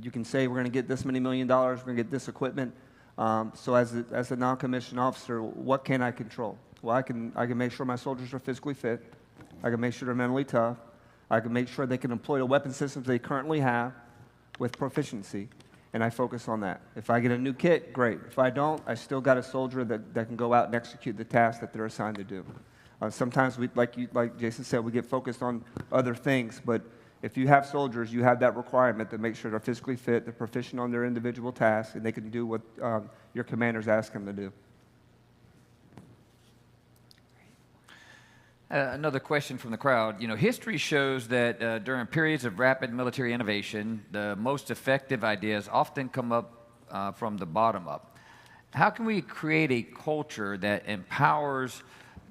you can say we're going to get this many $1 million, we're going to get this equipment. So as a non-commissioned officer, what can I control? Well, I can make sure my soldiers are physically fit. I can make sure they're mentally tough. I can make sure they can employ the weapon systems they currently have with proficiency, and I focus on that. If I get a new kit, great. If I don't, I still got a soldier that can go out and execute the task that they're assigned to do. Sometimes, like Jason said, we get focused on other things, but If you have soldiers, you have that requirement to make sure they're physically fit, they're proficient on their individual tasks, and they can do what your commanders ask them to do. Another question from the crowd. You know, history shows that during periods of rapid military innovation, the most effective ideas often come up from the bottom up. How can we create a culture that empowers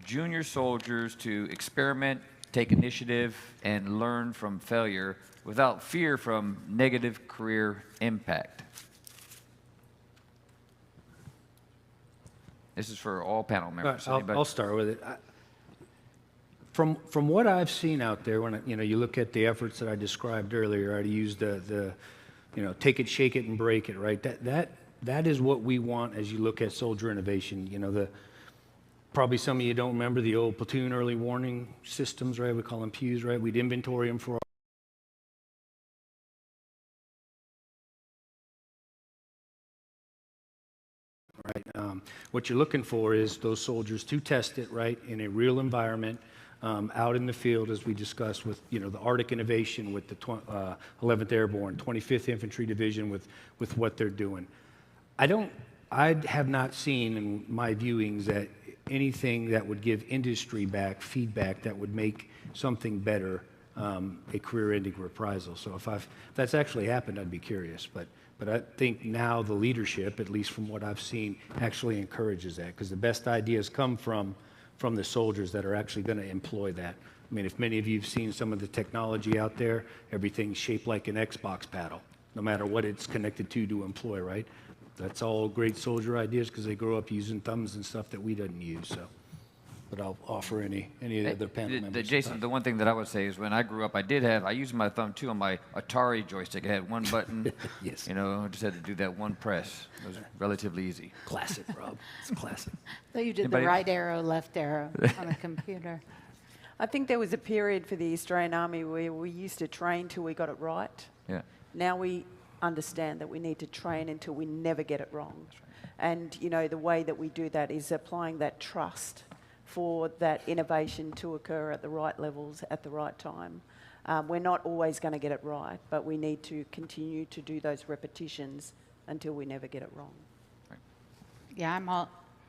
junior soldiers to experiment, take initiative, and learn from failure without fear from negative career impact? This is for all panel members. I'll start with it. From what I've seen out there, when you look at the efforts that I described earlier, I used the take it, shake it, and break it. Right. That is what we want as you look at soldier innovation. You know, probably some of you don't remember the old platoon early warning systems, right? We call them PEWs, right? We'd inventory them for right. What you're looking for is those soldiers to test it, right, in a real environment. Out in the field, as we discussed with the Arctic Innovation, with the 11th Airborne, 25th Infantry Division, with what they're doing. I have not seen in my viewings that anything that would give industry feedback that would make something better a career-ending reprisal. So if that's actually happened, I'd be curious. But I think now the leadership, at least from what I've seen, actually encourages that, because the best ideas come from the soldiers that are actually going to employ that. I mean, if many of you have seen some of the technology out there, everything's shaped like an Xbox paddle, no matter what it's connected to employ, right? That's all great soldier ideas because they grow up using thumbs and stuff that we didn't use. So, but I'll offer any of the other panel members. Jason, the one thing that I would say is when I grew up, I used my thumb too on my Atari joystick. I had one button. Yes. I just had to do that one press. It was relatively easy. Classic, Rob. It's classic. So you did Anybody the else? right arrow, left arrow on the computer. I think there was a period for the Australian Army where we used to train till we got it right. Yeah. Now we understand that we need to train until we never get it wrong. And, the way that we do that is applying that trust for that innovation to occur at the right levels at the right time. We're not always going to get it right, but we need to continue to do those repetitions until we never get it wrong. Yeah,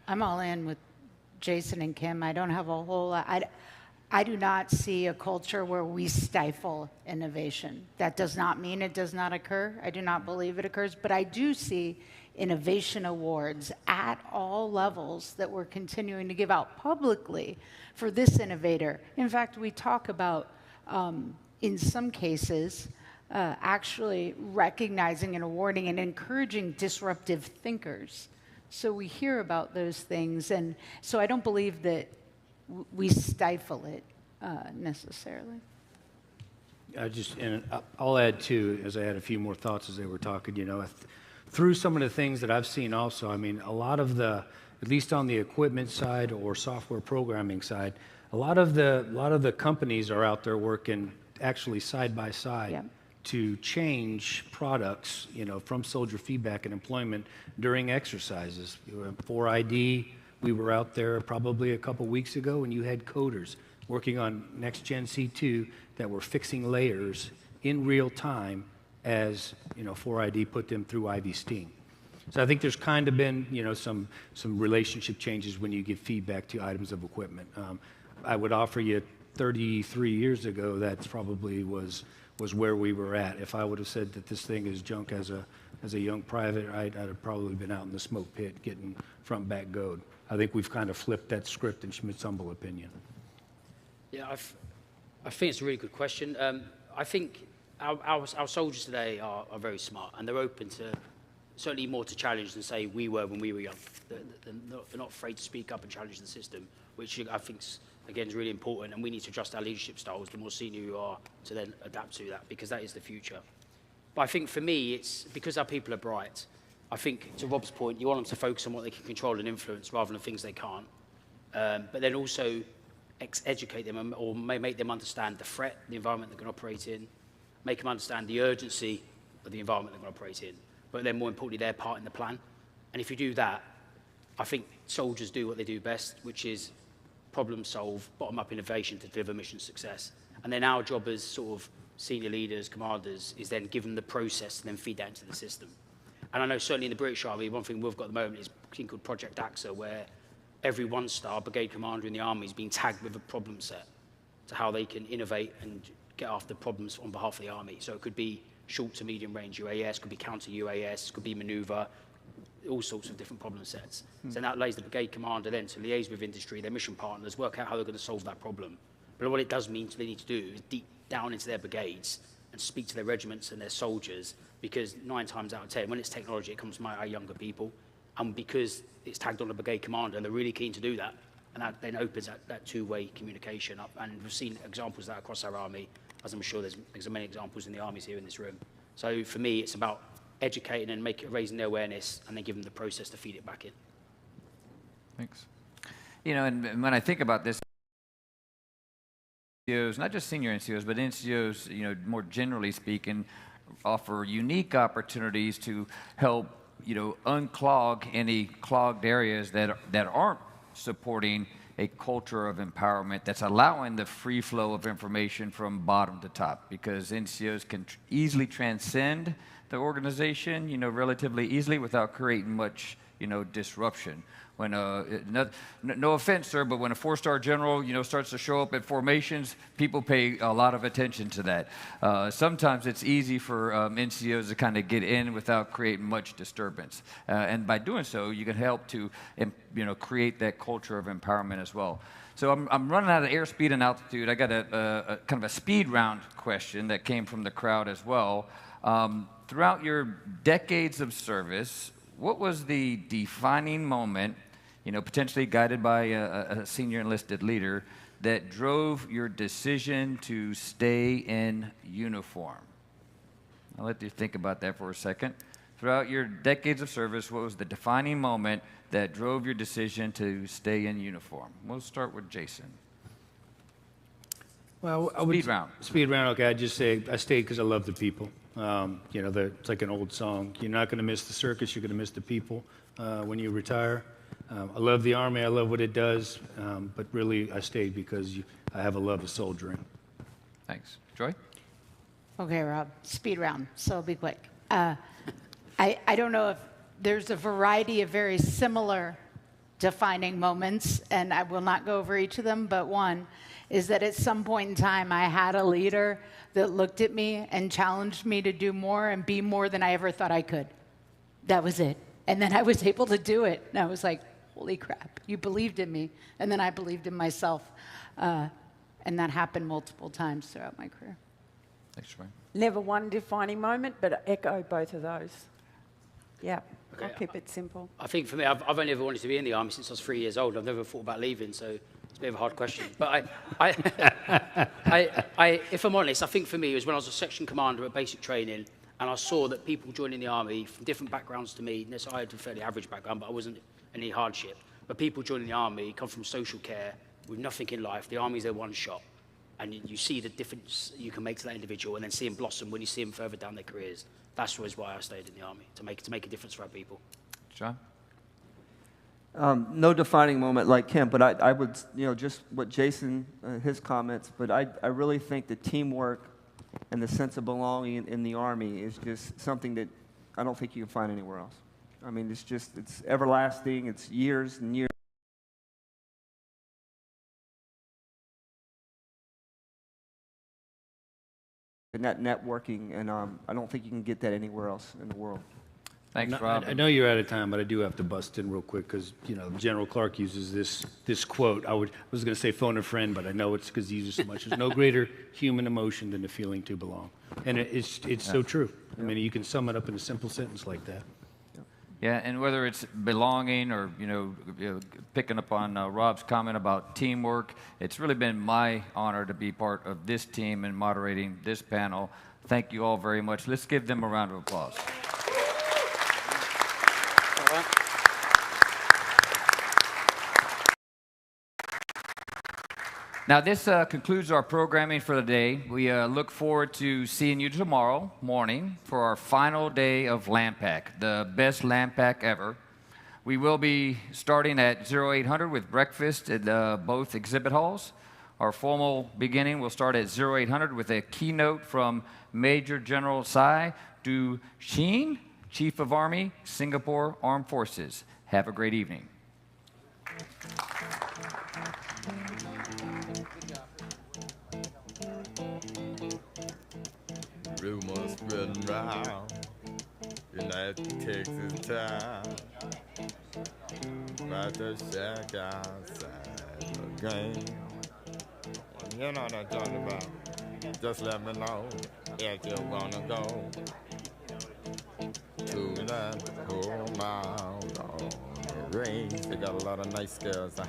I'm all in with Jason and Kim. I don't have a whole lot. I do not see a culture where we stifle innovation. That does not mean it does not occur. I do not believe it occurs, but I do see innovation awards at all levels that we're continuing to give out publicly for this innovator. In fact, we talk about, in some cases, actually recognizing and awarding and encouraging disruptive thinkers. So we hear about those things, and so I don't believe that we stifle it necessarily. I'll add too, as I had a few more thoughts as they were talking. Through some of the things that I've seen, also, I mean, a lot of at least on the equipment side or software programming side, a lot of the companies are out there working actually side by side to change products, from soldier feedback and employment during exercises. 4ID. We were out there probably a couple weeks ago, and you had coders working on Next Gen C2 that were fixing layers in real time as 4ID put them through IV steam. So I think there's kind of been some relationship changes when you give feedback to items of equipment. I would offer you 33 years ago that's probably was where we were at. If I would have said that this thing is junk as a young private, I'd have probably been out in the smoke pit getting front back goad. I think we've kind of flipped that script in Schmidt's humble opinion. Yeah, I think it's a really good question. I think our soldiers today are very smart, and they're open to certainly more to challenge than, say, we were when we were young. They're not afraid to speak up and challenge the system, which I think, again, is really important, and we need to adjust our leadership styles the more senior you are to then adapt to that, because that is the future. But I think for me, it's because our people are bright. I think, to Rob's point, you want them to focus on what they can control and influence rather than things they can't. But then also educate them or make them understand the threat, the environment they're going to operate in, make them understand the urgency of the environment they're going to operate in, but then more importantly, their part in the plan. And if you do that, I think soldiers do what they do best, which is problem solve, bottom-up innovation to deliver mission success. And then our job as sort of senior leaders, commanders, is then give them the process and then feed that into the system. And I know certainly in the British Army, one thing we've got at the moment is a thing called Project AUSA, where every one-star brigade commander in the army is being tagged with a problem set to how they can innovate and get after problems on behalf of the army. So it could be short to medium range UAS, could be counter UAS, could be maneuver, all sorts of different problem sets. So that allows the brigade commander then to liaise with industry, their mission partners, work out how they're going to solve that problem. But what it does mean they need to do is deep down into their brigades and speak to their regiments and their soldiers, because 9 times out of 10, when it's technology, it comes from our younger people. And because it's tagged on a brigade commander, and they're really keen to do that, and that then opens that two-way communication up. And we've seen examples of that across our army, as I'm sure there's many examples in the armies here in this room. So for me, it's about educating and raising their awareness, and then giving them the process to feed it back in. Thanks. You know, and when I think about this, NCOs, not just senior NCOs, but NCOs, you know, more generally speaking, offer unique opportunities to help, you know, unclog any clogged areas that aren't supporting a culture of empowerment that's allowing the free flow of information from bottom to top, because NCOs can easily transcend the organization, you know, relatively easily without creating much, you know, disruption. When no offense, sir, but when a 4-star general, you know, starts to show up at formations, people pay a lot of attention to that. Sometimes it's easy for NCOs to kind of get in without creating much disturbance, and by doing so, you can help to, you know, create that culture of empowerment as well. So I'm running out of airspeed and altitude. I got a kind of a speed round question that came from the crowd as well. Throughout your decades of service, what was the defining moment, you know, potentially guided by a senior enlisted leader, that drove your decision to stay in uniform? I'll let you think about that for a second. Throughout your decades of service, what was the defining moment that drove your decision to stay in uniform? We'll start with Jason. Well, Speed round. Speed round, okay. I'd just say I stayed because I love the people. You know, it's like an old song. You're not going to miss the circus, you're going to miss the people when you retire. I love the Army, I love what it does, but really I stayed because I have a love of soldiering. Thanks. Joy? Okay, Rob, speed round, so I'll be quick. I don't know if there's a variety of very similar defining moments, and I will not go over each of them, but one is that at some point in time I had a leader that looked at me and challenged me to do more and be more than I ever thought I could. That was it. And then I was able to do it. And I was like, holy crap, you believed in me. And then I believed in myself. And that happened multiple times throughout my career. Thanks, Joy. Never one defining moment, but I echo both of those. Yeah, Okay, I'll keep it simple. I think for me, I've only ever wanted to be in the army since I was 3 years old. I've never thought about leaving, so it's a bit of a hard question. But if I'm honest, I think for me it was when I was a section commander at basic training, and I saw that people joining the army from different backgrounds to me. I had a fairly average background, but I wasn't any hardship. But people joining the army come from social care with nothing in life. The army's their one shot, and you see the difference you can make to that individual, and then see them blossom when you see them further down their careers. That's always why I stayed in the army, to make a difference for our people. John? No defining moment like him, but I would, you know, just what Jason, his comments, but I really think the teamwork and the sense of belonging in the Army is just something that I don't think you can find anywhere else. I mean, it's everlasting, it's years and years. And that networking, and I don't think you can get that anywhere else in the world. Thanks, Rob. I know you're out of time, but I do have to bust in real quick because, you know, General Clark uses this quote. I was going to say phone a friend, but I know it's because he uses so much. There's no greater human emotion than the feeling to belong. And it's so true. I mean, you can sum it up in a simple sentence like that. Yeah, and whether it's belonging or, you know, picking up on Rob's comment about teamwork, it's really been my honor to be part of this team and moderating this panel. Thank you all very much. Let's give them a round of applause. Now, this concludes our programming for the day. We look forward to seeing you tomorrow morning for our final day of LANPAC, the best LANPAC ever. We will be starting at 0800 with breakfast at both exhibit halls. Our formal beginning will start at 0800 with a keynote from Major General Sai Du Shin, Chief of Army, Singapore Armed Forces. Have a great evening. Rumors spreading round United Texas town about the shack outside the game. You know what I'm talking about. Just let me know if you wanna go to that whole mile on the range. They got a lot of nice girls.